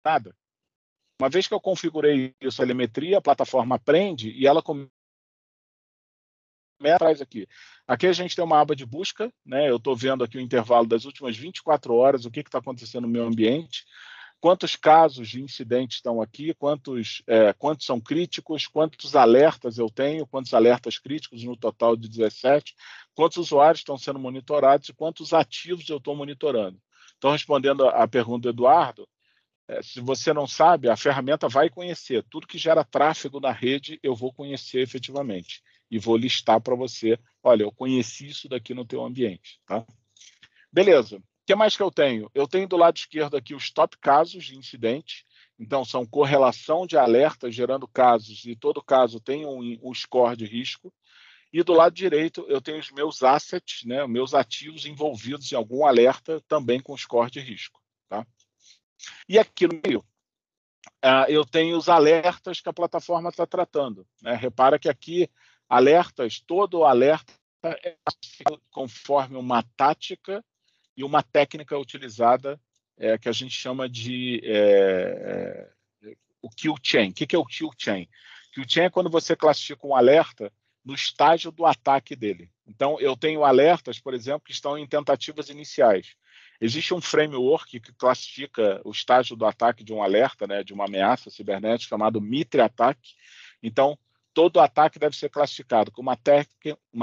Nada. Uma vez que eu configurei isso, a telemetria, a plataforma aprende e ela começa atrás aqui. Aqui a gente tem uma aba de busca, né? Eu estou vendo aqui o intervalo das últimas 24 horas, o que está acontecendo no meu ambiente, quantos casos de incidente estão aqui, quantos são críticos, quantos alertas eu tenho, quantos alertas críticos no total de 17, quantos usuários estão sendo monitorados e quantos ativos eu estou monitorando. Então, respondendo à pergunta do Eduardo, se você não sabe, a ferramenta vai conhecer. Tudo que gera tráfego na rede, eu vou conhecer efetivamente. E vou listar para você, olha, eu conheci isso daqui no teu ambiente. Tá? Beleza. O que mais que eu tenho? Eu tenho do lado esquerdo aqui os top casos de incidente. Então, são correlação de alertas gerando casos, e todo caso tem um score de risco. E do lado direito, eu tenho os meus assets, né, meus ativos envolvidos em algum alerta, também com score de risco. Tá? E aqui no meio, eu tenho os alertas que a plataforma está tratando. Né? Repara que aqui, alertas, todo alerta é conforme uma tática e uma técnica utilizada que a gente chama de o kill chain. O que é o kill chain? Kill chain é quando você classifica um alerta no estágio do ataque dele. Então, eu tenho alertas, por exemplo, que estão em tentativas iniciais. Existe um framework que classifica o estágio do ataque de um alerta, né, de uma ameaça cibernética, chamado Mitre Ataque. Então, todo ataque deve ser classificado com uma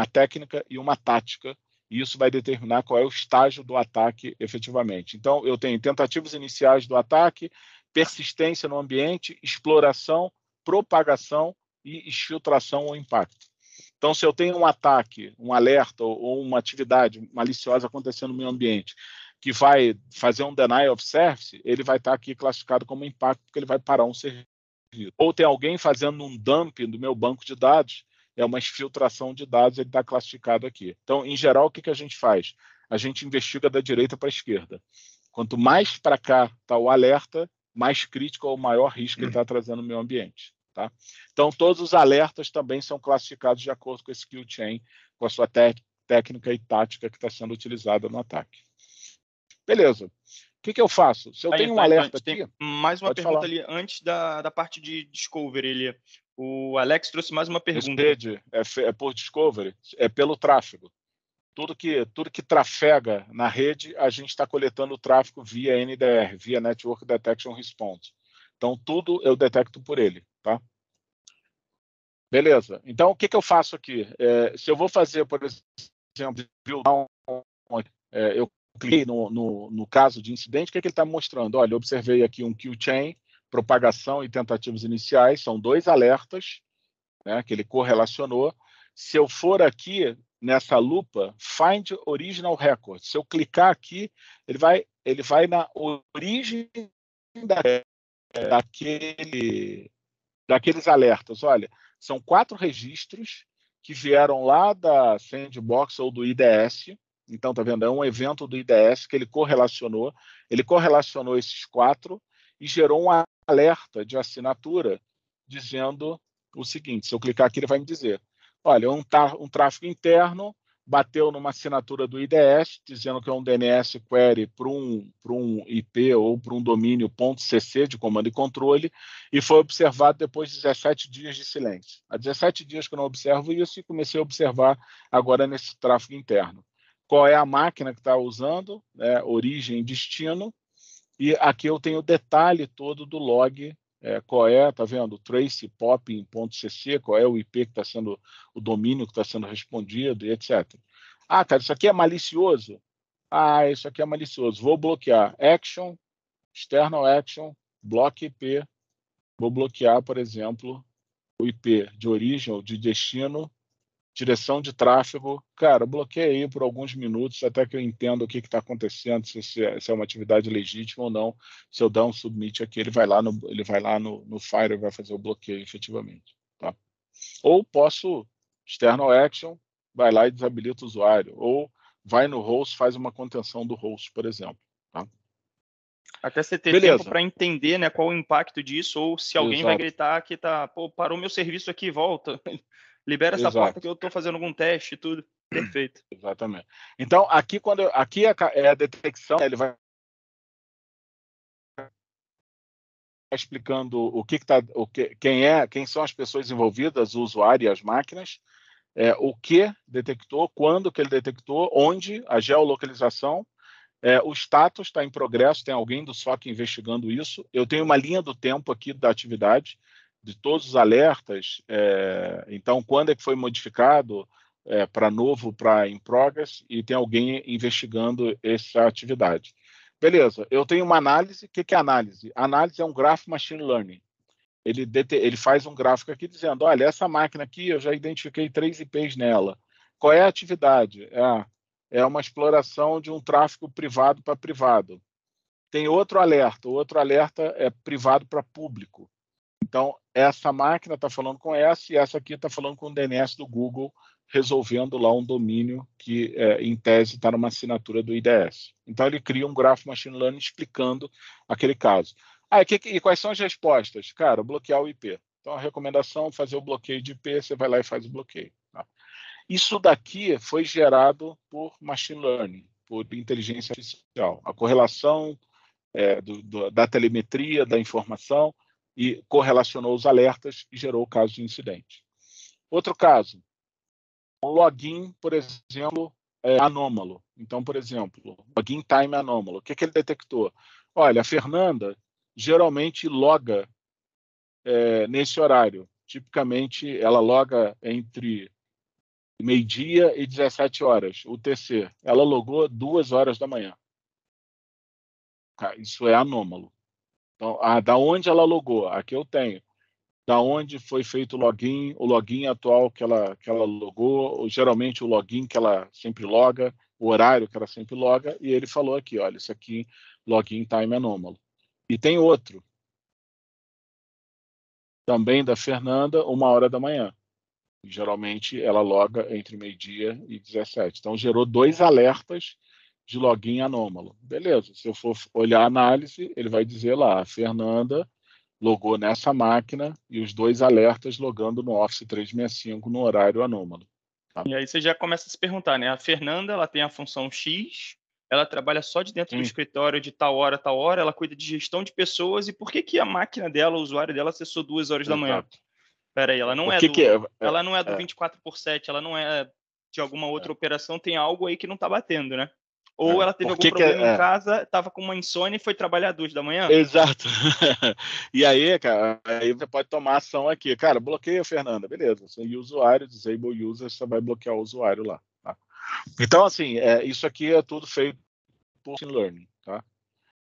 técnica e uma tática, e isso vai determinar qual é o estágio do ataque efetivamente. Então, eu tenho tentativas iniciais do ataque, persistência no ambiente, exploração, propagação e exfiltração ou impacto. Então, se eu tenho um ataque, um alerta ou uma atividade maliciosa acontecendo no meu ambiente que vai fazer um denial of service, ele vai estar aqui classificado como impacto, porque ele vai parar um serviço. Ou tem alguém fazendo um dump do meu banco de dados, é uma exfiltração de dados, ele está classificado aqui. Então, em geral, o que a gente faz? A gente investiga da direita para a esquerda. Quanto mais para cá está o alerta, mais crítico ou maior risco ele está trazendo no meu ambiente. Tá? Então, todos os alertas também são classificados de acordo com esse kill chain, com a sua técnica e tática que está sendo utilizada no ataque. Beleza. O que eu faço? Se eu tenho um alerta aqui... Tem mais uma pergunta ali, antes da parte de Discovery. O Alex trouxe mais uma pergunta. Rede é por Discovery, é pelo tráfego. Tudo que trafega na rede, a gente está coletando o tráfego via NDR, via Network Detection Response. Então, tudo eu detecto por ele. Tá? Beleza. Então, o que eu faço aqui? Se eu vou fazer, por exemplo, eu cliquei no caso de incidente, o que ele está mostrando? Olha, eu observei aqui um kill chain, propagação e tentativas iniciais, são 2 alertas, né, que ele correlacionou. Se eu for aqui nessa lupa, Find Original Record, se eu clicar aqui, ele vai na origem daqueles alertas. Olha, são 4 registros que vieram lá da Sandbox ou do IDS. Então, tá vendo? É um evento do IDS que ele correlacionou esses 4 e gerou um alerta de assinatura dizendo o seguinte: se eu clicar aqui, ele vai me dizer, olha, um tráfego interno bateu numa assinatura do IDS, dizendo que é um DNS query para um IP ou para um domínio .cc de comando e controle, e foi observado depois de 17 dias de silêncio. Há 17 dias que eu não observo isso e comecei a observar agora nesse tráfego interno. Qual é a máquina que está usando, origem e destino, e aqui eu tenho o detalhe todo do log, qual é, tá vendo? Trace popping.cc, qual é o IP que está sendo, o domínio que está sendo respondido, e etc. Ah, cara, isso aqui é malicioso? Ah, isso aqui é malicioso. Vou bloquear action, external action, block IP. Vou bloquear, por exemplo, o IP de origem ou de destino, direção de tráfego. Cara, bloqueei aí por alguns minutos até que eu entenda o que está acontecendo, se é uma atividade legítima ou não. Se eu dar um submit aqui, ele vai lá no Fire e vai fazer o bloqueio efetivamente. Tá? Ou posso external action, vai lá e desabilita o usuário. Ou vai no host, faz uma contenção do host, por exemplo. Tá? Até você ter Beleza. tempo para entender, né, qual o impacto disso, ou se alguém vai gritar que tá, pô, parou meu serviço aqui, volta. Libera essa porta que eu estou fazendo algum teste e tudo. Perfeito. Exatamente. Então, aqui, aqui é a detecção, ele vai explicando o que está, quem são as pessoas envolvidas, o usuário e as máquinas, o que detectou, quando que ele detectou, onde, a geolocalização, o status está em progresso, tem alguém do SOC investigando isso. Eu tenho uma linha do tempo aqui da atividade, de todos os alertas. Então, quando é que foi modificado para novo, para in progress, e tem alguém investigando essa atividade. Beleza, eu tenho uma análise. O que é análise? Análise é um graph machine learning. Ele faz um gráfico aqui dizendo, olha, essa máquina aqui, eu já identifiquei 3 IPs nela. Qual é a atividade? É uma exploração de um tráfego privado para privado. Tem outro alerta. O outro alerta é privado para público. Então, essa máquina está falando com essa e essa aqui está falando com o DNS do Google, resolvendo lá um domínio que, em tese, está numa assinatura do IDS. Então, ele cria um graph machine learning explicando aquele caso. E quais são as respostas? Cara, bloquear o IP. Então, a recomendação é fazer o bloqueio de IP, você vai lá e faz o bloqueio. Tá? Isso daqui foi gerado por machine learning, por inteligência artificial. A correlação da telemetria, da informação, e correlacionou os alertas e gerou o caso de incidente. Outro caso, um login, por exemplo, anômalo. Então, por exemplo, login time anômalo. O que ele detectou? Olha, a Fernanda geralmente loga nesse horário. Tipicamente, ela loga entre meio-dia e 17 horas, UTC. Ela logou 2 horas da manhã. Isso é anômalo. Então, da onde ela logou? Aqui eu tenho. Da onde foi feito o login atual que ela logou, ou geralmente o login que ela sempre loga, o horário que ela sempre loga, e ele falou aqui, olha, isso aqui, login time anômalo. E tem outro, também da Fernanda, 1 hora da manhã. Geralmente ela loga entre meio-dia e 17. Então gerou 2 alertas de login anômalo. Beleza, se eu for olhar a análise, ele vai dizer lá, a Fernanda logou nessa máquina e os 2 alertas logando no Office 365 no horário anômalo. Tá? E aí você já começa a se perguntar, né? A Fernanda, ela tem a função X, ela trabalha só de dentro do escritório de tal hora, ela cuida de gestão de pessoas, e por que a máquina dela, o usuário dela, acessou 2 horas da manhã? Peraí, ela não ela não é do 24/7, ela não é de alguma outra operação, tem algo aí que não está batendo, né? Ou ela teve algum problema em casa, estava com uma insônia e foi trabalhar 2 da manhã? Exato. E aí, cara, aí você pode tomar ação aqui. Cara, bloqueia a Fernanda, beleza. Sem usuário, disable user, você vai bloquear o usuário lá. Tá? Então, assim, isso aqui é tudo feito por machine learning. Tá?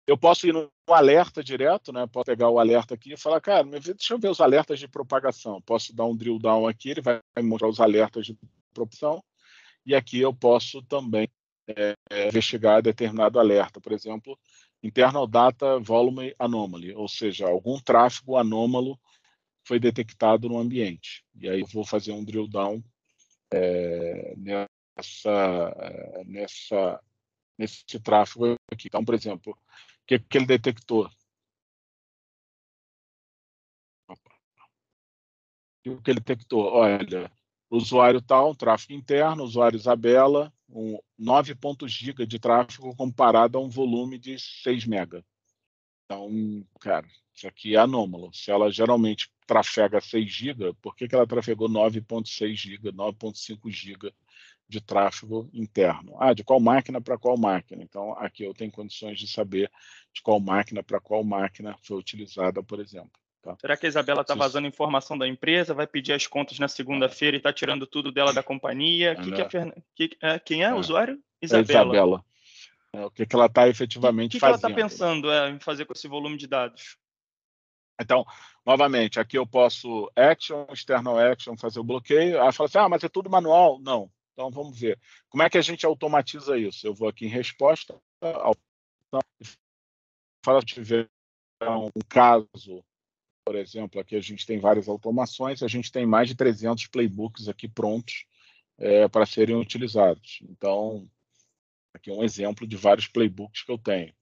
Eu posso ir no alerta direto, né? Posso pegar o alerta aqui e falar, cara, deixa eu ver os alertas de propagação. Posso dar um drill down aqui, ele vai mostrar os alertas de propagação. E aqui eu posso também investigar determinado alerta. Por exemplo, internal data volume anomaly, ou seja, algum tráfego anômalo foi detectado no ambiente. E aí eu vou fazer um drill down nesse tráfego aqui. Então, por exemplo, o que ele detectou? O que ele detectou? Olha, usuário tal, tráfego interno, usuário Isabela, 9 GB de tráfego comparado a um volume de 6 MB. Então, cara, isso aqui é anômalo. Se ela geralmente trafega 6 GB, por que ela trafegou 9,6 GB, 9,5 GB de tráfego interno? De qual máquina para qual máquina? Então, aqui eu tenho condições de saber de qual máquina para qual máquina foi utilizada, por exemplo. Tá? Será que a Isabela está vazando informação da empresa, vai pedir as contas na segunda-feira e está tirando tudo dela da companhia? Quem é o usuário? Isabela. O que ela está efetivamente fazendo. O que ela está pensando em fazer com esse volume de dados? Então, novamente, aqui eu posso action, external action, fazer o bloqueio. Ela fala assim, mas é tudo manual? Não. Então, vamos ver. Como é que a gente automatiza isso? Eu vou aqui em resposta, fala se tiver um caso por exemplo, aqui a gente tem várias automações, a gente tem mais de 300 playbooks aqui prontos para serem utilizados. Então, aqui é um exemplo de vários playbooks que eu tenho.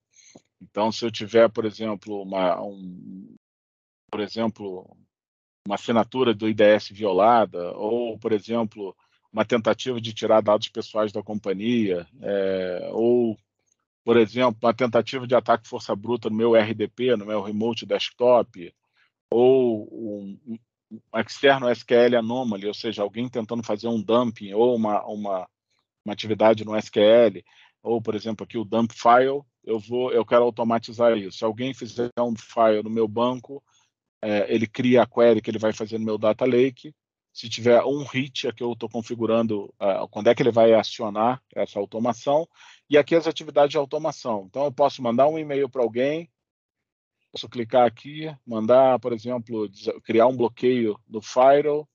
Então, se eu tiver, por exemplo, uma assinatura do IDS violada, ou, por exemplo, uma tentativa de tirar dados pessoais da companhia, ou, por exemplo, uma tentativa de ataque força bruta no meu RDP, no meu remote desktop, ou um externo SQL anomaly, ou seja, alguém tentando fazer um dumping ou uma atividade no SQL, ou, por exemplo, aqui o dump file, eu quero automatizar isso. Se alguém fizer um file no meu banco, ele cria a query que ele vai fazer no meu data lake. Se tiver um hit, aqui eu estou configurando quando é que ele vai acionar essa automação. E aqui as atividades de automação. Então, eu posso mandar um e-mail para alguém, posso clicar aqui, mandar, por exemplo, criar um bloqueio no firewall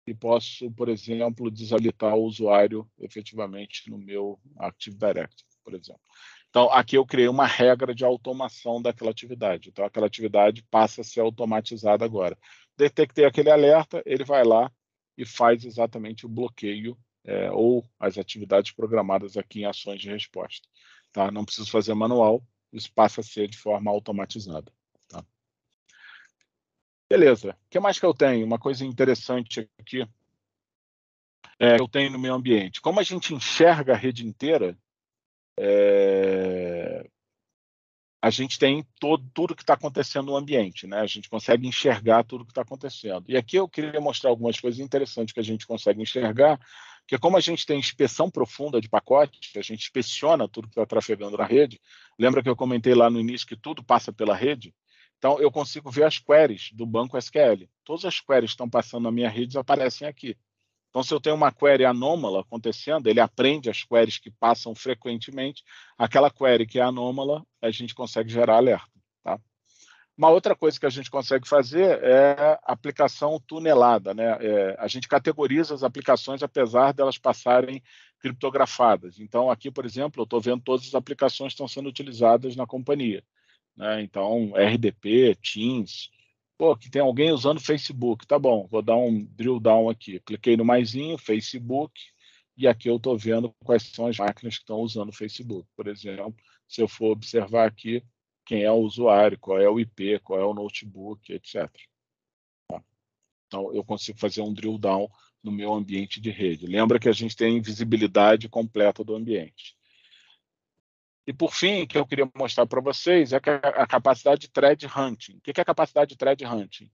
e posso, por exemplo, desabilitar o usuário efetivamente no meu Active Directory, por exemplo. Então, aqui eu criei uma regra de automação daquela atividade. Então, aquela atividade passa a ser automatizada agora. Detectei aquele alerta, ele vai lá e faz exatamente o bloqueio ou as atividades programadas aqui em ações de resposta. Tá? Não preciso fazer manual, isso passa a ser de forma automatizada. Tá? Beleza. O que mais que eu tenho? Uma coisa interessante aqui eu tenho no meu ambiente. Como a gente enxerga a rede inteira, a gente tem tudo que está acontecendo no ambiente, né? A gente consegue enxergar tudo que está acontecendo. E aqui eu queria mostrar algumas coisas interessantes que a gente consegue enxergar, que como a gente tem inspeção profunda de pacotes, a gente inspeciona tudo que está trafegando na rede. Lembra que eu comentei lá no início que tudo passa pela rede? Então, eu consigo ver as queries do banco SQL. Todas as queries que estão passando na minha rede aparecem aqui. Então, se eu tenho uma query anômala acontecendo, ele aprende as queries que passam frequentemente. Aquela query que é anômala, a gente consegue gerar alerta. Tá? Uma outra coisa que a gente consegue fazer é aplicação tunelada. Né? A gente categoriza as aplicações apesar delas passarem criptografadas. Então, aqui, por exemplo, eu estou vendo todas as aplicações que estão sendo utilizadas na companhia. Né? Então, RDP, Teams, que tem alguém usando Facebook. Tá bom, vou dar um drill down aqui. Cliquei no maisinho, Facebook, e aqui eu estou vendo quais são as máquinas que estão usando o Facebook. Por exemplo, se eu for observar aqui quem é o usuário, qual é o IP, qual é o notebook, etc. Tá? Então, eu consigo fazer um drill down no meu ambiente de rede. Lembra que a gente tem visibilidade completa do ambiente. E, por fim, o que eu queria mostrar para vocês é a capacidade de thread hunting. O que é a capacidade de thread hunting?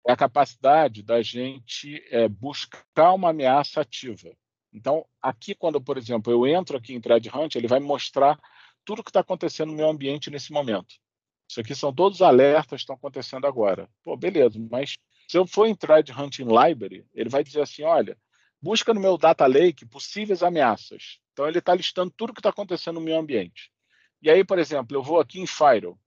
É a capacidade da gente buscar uma ameaça ativa. Então, aqui, quando, por exemplo, eu entro aqui em thread hunting, ele vai mostrar tudo o que está acontecendo no meu ambiente nesse momento. Isso aqui são todos os alertas que estão acontecendo agora. Pô, beleza, mas se eu for em thread hunting library, ele vai dizer assim, olha, busca no meu data lake possíveis ameaças. Então, ele está listando tudo o que está acontecendo no meu ambiente. E aí, por exemplo, eu vou aqui em Firewall.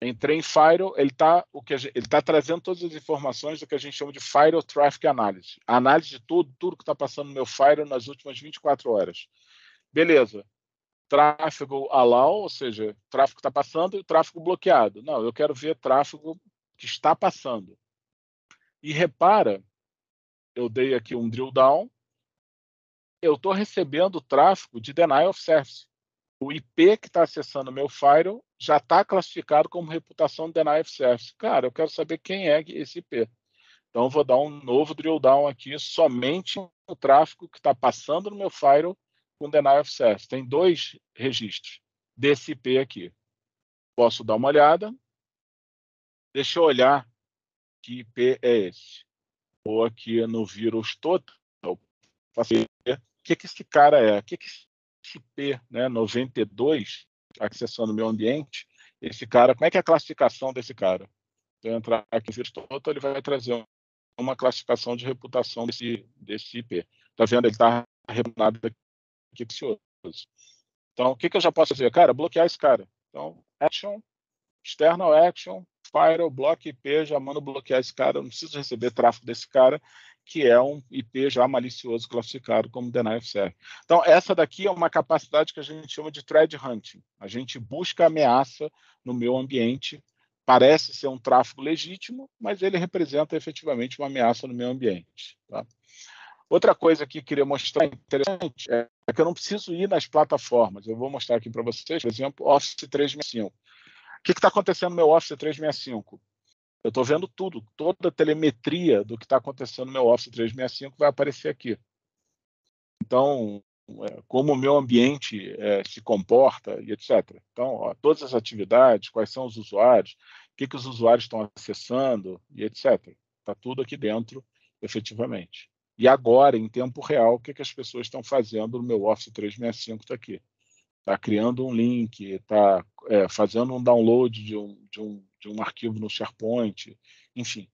Entrei em Firewall, ele está trazendo todas as informações do que a gente chama de Firewall Traffic Analysis. A análise de tudo que está passando no meu Firewall nas últimas 24 horas. Beleza. Tráfego allow, ou seja, tráfego está passando e tráfego bloqueado. Não, eu quero ver tráfego que está passando. E repara, eu dei aqui um drill down, eu estou recebendo tráfego de denial of service. O IP que está acessando o meu firewall já está classificado como reputação de denial of service. Cara, eu quero saber quem é esse IP. Então, eu vou dar um novo drill down aqui, somente o tráfego que está passando no meu firewall com denial of service. Tem 2 registros desse IP aqui. Posso dar uma olhada. Deixa eu olhar que IP é esse. Vou aqui no Virus Total. Fazer o que esse cara é. O que esse IP, né, 92, acessando o meu ambiente, esse cara, como é que é a classificação desse cara? Se eu entrar aqui no Virus Total, ele vai trazer uma classificação de reputação desse IP. Está vendo? Ele está reputado aqui precioso. Então, o que eu já posso fazer? Cara, bloquear esse cara. Então, action, external action, firewall, block IP, já mando bloquear esse cara. Eu não preciso receber tráfego desse cara, que é um IP já malicioso classificado como denial of service. Então, essa daqui é uma capacidade que a gente chama de thread hunting. A gente busca ameaça no meu ambiente parece ser um tráfego legítimo, mas ele representa efetivamente uma ameaça no meio ambiente. Tá? Outra coisa que eu queria mostrar interessante é que eu não preciso ir nas plataformas. Eu vou mostrar aqui para vocês, por exemplo, Office 365. O que está acontecendo no meu Office 365? Eu estou vendo tudo, toda a telemetria do que está acontecendo no meu Office 365 vai aparecer aqui. Então, como o meu ambiente se comporta e etc. Então, todas as atividades, quais são os usuários, o que os usuários estão acessando e etc. Está tudo aqui dentro, efetivamente. E agora, em tempo real, o que as pessoas estão fazendo no meu Office 365 está aqui. Está criando um link, está fazendo um download de um arquivo no SharePoint, enfim.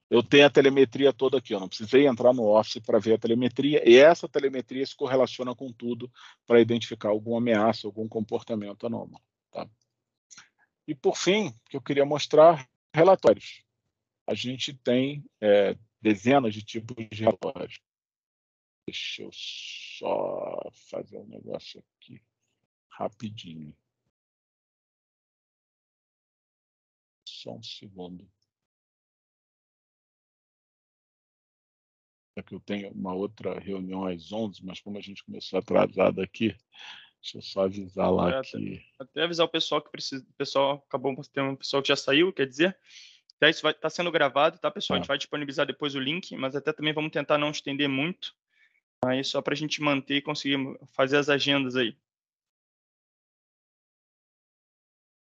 Eu tenho a telemetria toda aqui, eu não precisei entrar no Office para ver a telemetria, e essa telemetria se correlaciona com tudo para identificar alguma ameaça, algum comportamento anômalo. Tá? E, por fim, o que eu queria mostrar, relatórios. A gente tem dezenas de tipos de relatórios. Deixa eu só fazer um negócio aqui rapidinho. Só um segundo. É que eu tenho uma outra reunião às 11, mas como a gente começou atrasado aqui, deixa eu só avisar lá que... Até avisar o pessoal que precisa. O pessoal acabou tendo um pessoal que já saiu, quer dizer. Até isso vai estar sendo gravado, tá, pessoal? A gente vai disponibilizar depois o link, mas até também vamos tentar não estender muito. Aí só para a gente manter e conseguir fazer as agendas aí.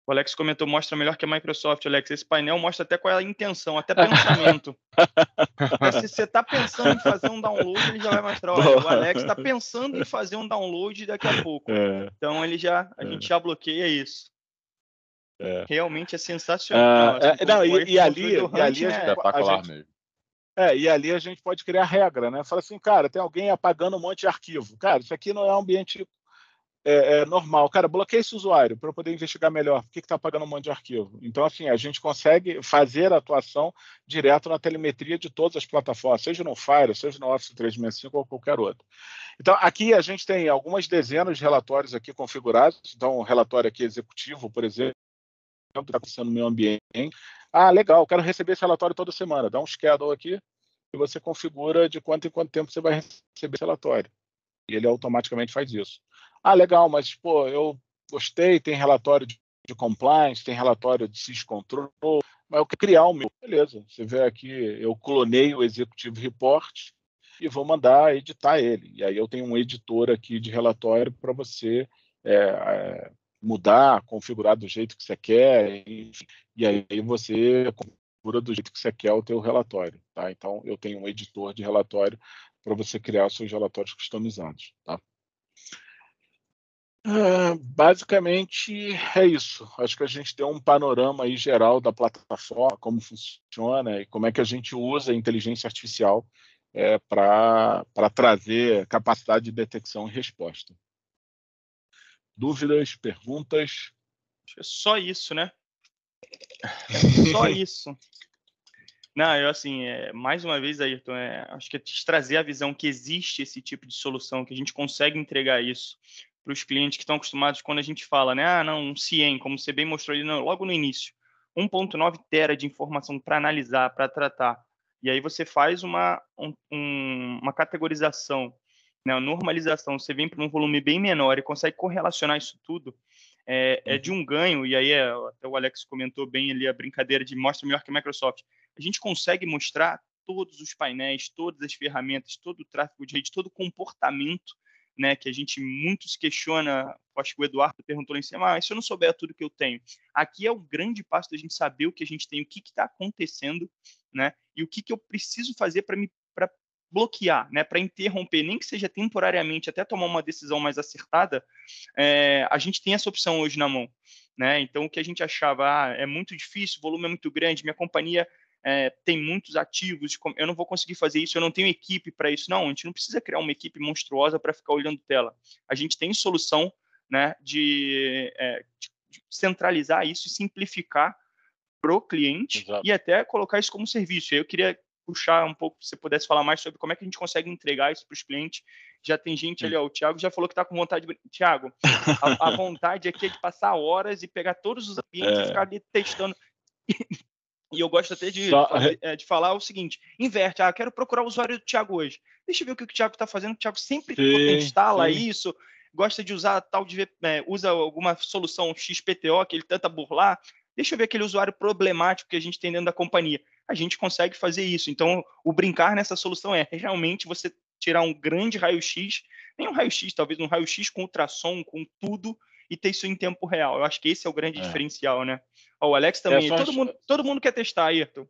O Alex comentou, mostra melhor que a Microsoft, Alex. Esse painel mostra até qual é a intenção, até pensamento. Se você está pensando em fazer um download, ele já vai mostrar, olha, o Alex está pensando em fazer um download daqui a pouco. Então, a gente já bloqueia isso. Realmente é sensacional. E ali a gente... Espetacular mesmo. E ali a gente pode criar regra, né? Fala assim, cara, tem alguém apagando um monte de arquivo. Cara, isso aqui não é um ambiente normal. Cara, bloqueia esse usuário para eu poder investigar melhor. Por que está apagando um monte de arquivo? Então, assim, a gente consegue fazer a atuação direto na telemetria de todas as plataformas, seja no Fire, seja no Office 365 ou qualquer outro. Então, aqui a gente tem algumas dezenas de relatórios aqui configurados. Então, um relatório aqui executivo, por exemplo, que está acontecendo no meu ambiente. Ah, legal, quero receber esse relatório toda semana. Dá um schedule aqui e você configura de quanto em quanto tempo você vai receber esse relatório. E ele automaticamente faz isso. Ah, legal, mas pô, eu gostei, tem relatório de compliance, tem relatório de syscontrol, mas eu quero criar o meu. Beleza, você vê aqui, eu clonei o Executive Report e vou mandar editar ele. E aí eu tenho um editor aqui de relatório para você mudar, configurar do jeito que você quer, enfim, e aí você configura do jeito que você quer o teu relatório. Tá? Então, eu tenho um editor de relatório para você criar os seus relatórios customizados. Tá? Basicamente é isso. Acho que a gente deu um panorama aí geral da plataforma, como funciona e como é que a gente usa a inteligência artificial para trazer capacidade de detecção e resposta. Dúvidas, perguntas? Acho que é só isso, né? Só isso. Não, eu assim, mais uma vez, Ayrton, acho que é te trazer a visão que existe esse tipo de solução, que a gente consegue entregar isso para os clientes que estão acostumados quando a gente fala, né? Ah, não, um CIEM, como você bem mostrou ali logo no início, 1.9 tera de informação para analisar, para tratar. E aí você faz uma categorização, né, uma normalização, você vem para um volume bem menor e consegue correlacionar isso tudo, é de um ganho, e aí até o Alex comentou bem ali a brincadeira de mostra melhor que a Microsoft. A gente consegue mostrar todos os painéis, todas as ferramentas, todo o tráfego de rede, todo o comportamento, né, que a gente muito se questiona. Acho que o Eduardo perguntou lá em cima, se eu não souber tudo que eu tenho. Aqui é o grande passo da gente saber o que a gente tem, o que está acontecendo, né, e o que eu preciso fazer para bloquear, né, para interromper, nem que seja temporariamente, até tomar uma decisão mais acertada. A gente tem essa opção hoje na mão, né? Então, o que a gente achava, é muito difícil, o volume é muito grande, minha companhia tem muitos ativos, eu não vou conseguir fazer isso, eu não tenho equipe para isso. Não, a gente não precisa criar uma equipe monstruosa para ficar olhando tela. A gente tem solução, né, de centralizar isso e simplificar para o cliente. Exato. E até colocar isso como serviço. Eu queria puxar um pouco, se você pudesse falar mais sobre como é que a gente consegue entregar isso para os clientes. Já tem gente ali, ó, o Thiago já falou que está com vontade de... Thiago, a vontade aqui é de passar horas e pegar todos os ambientes e ficar ali testando. E eu gosto até de falar o seguinte: inverte, quero procurar o usuário do Thiago hoje. Deixa eu ver o que o Thiago está fazendo. O Thiago sempre instala isso, gosta de usar usa alguma solução XPTO que ele tenta burlar. Deixa eu ver aquele usuário problemático que a gente tem dentro da companhia. A gente consegue fazer isso. Então, o brincar nessa solução é realmente você tirar um grande raio-x, nem um raio-x, talvez um raio-x com ultrassom, com tudo, e ter isso em tempo real. Eu acho que esse é o grande diferencial, né? O Alex também. Todo mundo quer testar, Ayrton.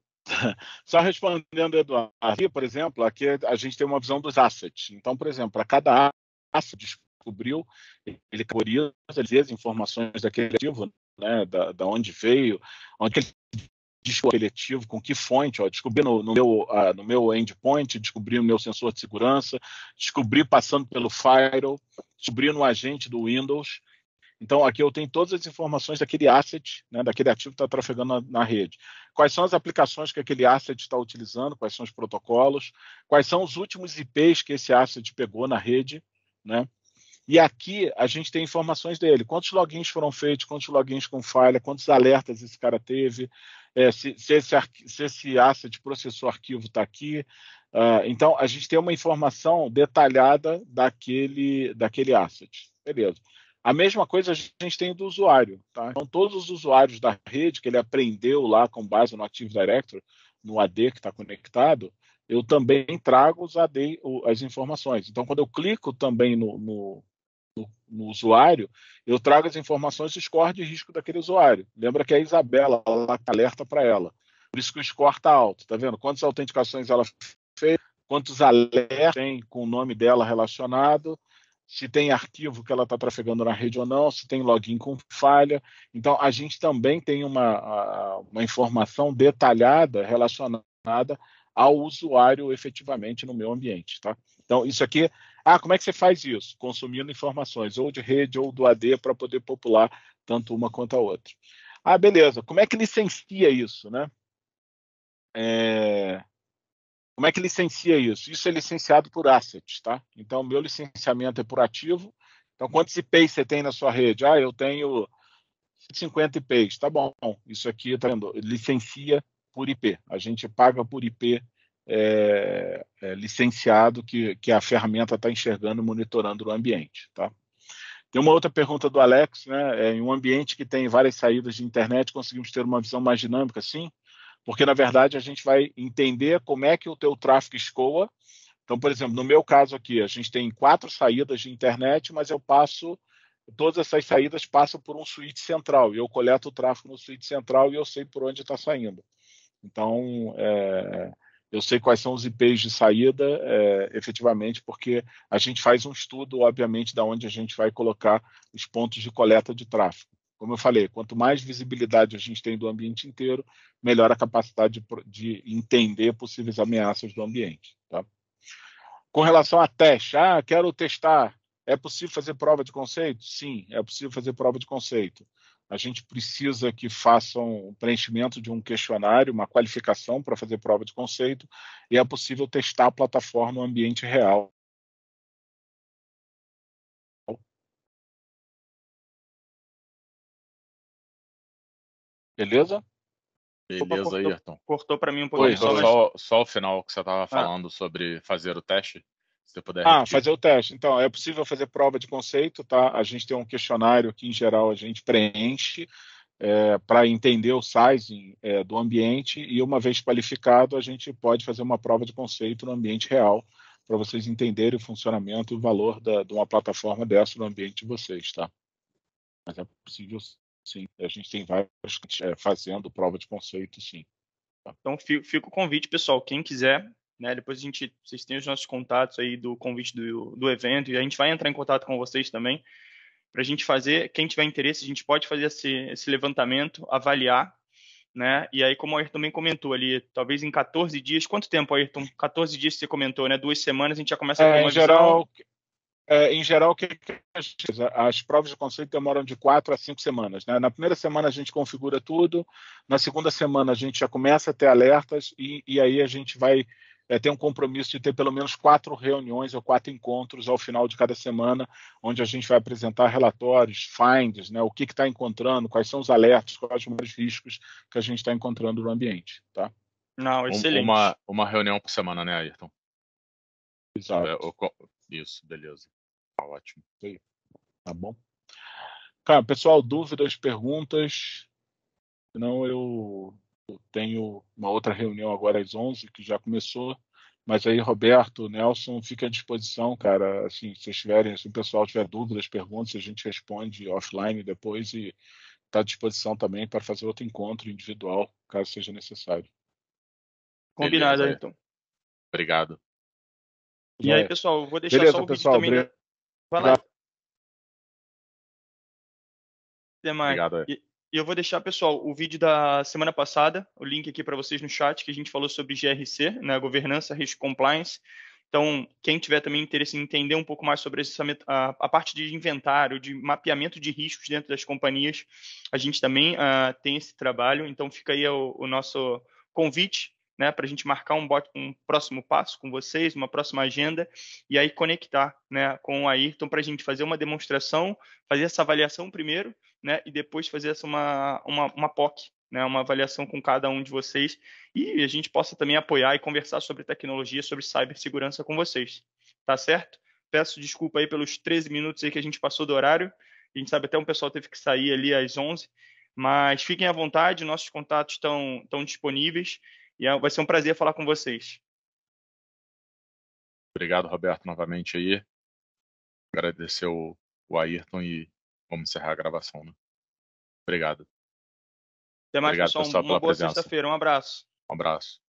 Só respondendo, Eduardo, aqui, por exemplo, aqui a gente tem uma visão dos assets. Então, por exemplo, para cada asset descobriu, ele categoriza as informações daquele ativo, né, da onde veio, onde ele descobriu aquele ativo, com que fonte, descobri no meu endpoint, descobri no meu sensor de segurança, descobri passando pelo firewall, descobri no agente do Windows. Então, aqui eu tenho todas as informações daquele asset, né, daquele ativo que está trafegando na rede. Quais são as aplicações que aquele asset está utilizando, quais são os protocolos, quais são os últimos IPs que esse asset pegou na rede, né? E aqui a gente tem informações dele. Quantos logins foram feitos, quantos logins com falha, quantos alertas esse cara teve, se esse asset processou arquivo está aqui. Então, a gente tem uma informação detalhada daquele asset. Beleza. A mesma coisa a gente tem do usuário. Tá? Então, todos os usuários da rede que ele aprendeu lá com base no Active Directory, no AD que está conectado, eu também trago as informações. Então, quando eu clico também no usuário, eu trago as informações do score de risco daquele usuário. Lembra que é a Isabela ela alerta para ela. Por isso que o score está alto. Tá vendo? Quantas autenticações ela fez, quantos alertas tem com o nome dela relacionado, se tem arquivo que ela está trafegando na rede ou não, se tem login com falha. Então, a gente também tem uma informação detalhada relacionada ao usuário efetivamente no meu ambiente. Tá? Então, isso aqui... como é que você faz isso? Consumindo informações, ou de rede ou do AD, para poder popular tanto uma quanto a outra. Beleza. Como é que licencia isso, né? Como é que licencia isso? Isso é licenciado por assets, tá? Então, o meu licenciamento é por ativo. Então, quantos IPs você tem na sua rede? Eu tenho 50 IPs. Tá bom. Isso aqui, tá vendo? Licencia por IP. A gente paga por IP licenciado que a ferramenta está enxergando e monitorando no ambiente. Tá? Tem uma outra pergunta do Alex, né? Em um ambiente que tem várias saídas de internet, conseguimos ter uma visão mais dinâmica, sim? Porque, na verdade, a gente vai entender como é que o teu tráfego escoa. Então, por exemplo, no meu caso aqui, a gente tem 4 saídas de internet, mas todas essas saídas passam por um switch central, e eu coleto o tráfego no switch central e eu sei por onde está saindo. Então, eu sei quais são os IPs de saída, efetivamente, porque a gente faz um estudo, obviamente, da onde a gente vai colocar os pontos de coleta de tráfego. Como eu falei, quanto mais visibilidade a gente tem do ambiente inteiro, melhor a capacidade de entender possíveis ameaças do ambiente. Tá? Com relação a teste, quero testar, é possível fazer prova de conceito? Sim, é possível fazer prova de conceito. A gente precisa que façam o preenchimento de um questionário, uma qualificação para fazer prova de conceito, e é possível testar a plataforma no ambiente real. Beleza, Ayrton. Cortou para mim um pouquinho. Só o final que você estava falando sobre fazer o teste. Se você puder repetir. Fazer o teste. Então, é possível fazer prova de conceito, tá? A gente tem um questionário que, em geral, a gente preenche para entender o sizing do ambiente, e uma vez qualificado, a gente pode fazer uma prova de conceito no ambiente real, para vocês entenderem o funcionamento e o valor de uma plataforma dessa no ambiente de vocês, tá? Mas é possível, sim. A gente tem vários fazendo prova de conceito, sim. Tá? Então, fica o convite, pessoal. Quem quiser, né, depois vocês têm os nossos contatos aí do convite do evento, e a gente vai entrar em contato com vocês também, para a gente fazer, quem tiver interesse, a gente pode fazer esse levantamento, avaliar, né? E aí, como o Ayrton também comentou ali, talvez em 14 dias, quanto tempo, Ayrton? 14 dias que você comentou, né? 2 semanas, a gente já começa a ter uma visão. Em geral, as provas de conceito demoram de 4 a 5 semanas. Né? Na primeira semana a gente configura tudo, na segunda semana a gente já começa a ter alertas, e aí a gente vai tem um compromisso de ter pelo menos 4 reuniões ou 4 encontros ao final de cada semana, onde a gente vai apresentar relatórios, finds, né, o que está encontrando, quais são os alertas, quais os maiores riscos que a gente está encontrando no ambiente. Tá? Não, excelente. Uma reunião por semana, né, Ayrton? Exato. Isso, beleza. Tá ótimo. Tá bom? Cara, pessoal, dúvidas, perguntas? Senão eu tenho uma outra reunião agora às 11, que já começou. Mas aí, Roberto, Nelson, fica à disposição, cara. Assim, se vocês tiverem, se o pessoal tiver dúvidas, perguntas, a gente responde offline depois e está à disposição também para fazer outro encontro individual, caso seja necessário. Combinado, Beleza, então. Obrigado. E aí, pessoal, eu vou deixar Beleza, só o pessoal, vídeo também. Vai lá. Até mais. Obrigado. E eu vou deixar, pessoal, o vídeo da semana passada, o link aqui para vocês no chat, que a gente falou sobre GRC, né, governança, risco compliance. Então, quem tiver também interesse em entender um pouco mais sobre a parte de inventário, de mapeamento de riscos dentro das companhias, a gente também tem esse trabalho. Então, fica aí o nosso convite, né, para a gente marcar um próximo passo com vocês, uma próxima agenda, e aí conectar, né, com o Ayrton para a gente fazer uma demonstração, fazer essa avaliação primeiro, né, e depois fazer uma POC, né, uma avaliação com cada um de vocês, e a gente possa também apoiar e conversar sobre tecnologia, sobre cibersegurança com vocês. Tá certo? Peço desculpa aí pelos 13 minutos aí que a gente passou do horário. A gente sabe até um pessoal teve que sair ali às 11, mas fiquem à vontade, nossos contatos estão disponíveis e vai ser um prazer falar com vocês. Obrigado, Roberto, novamente aí. Agradecer o Ayrton e vamos encerrar a gravação, né? Obrigado. Até mais, Obrigado, pessoal. pessoal, Uma pela boa presença. sexta-feira. Um abraço. Um abraço.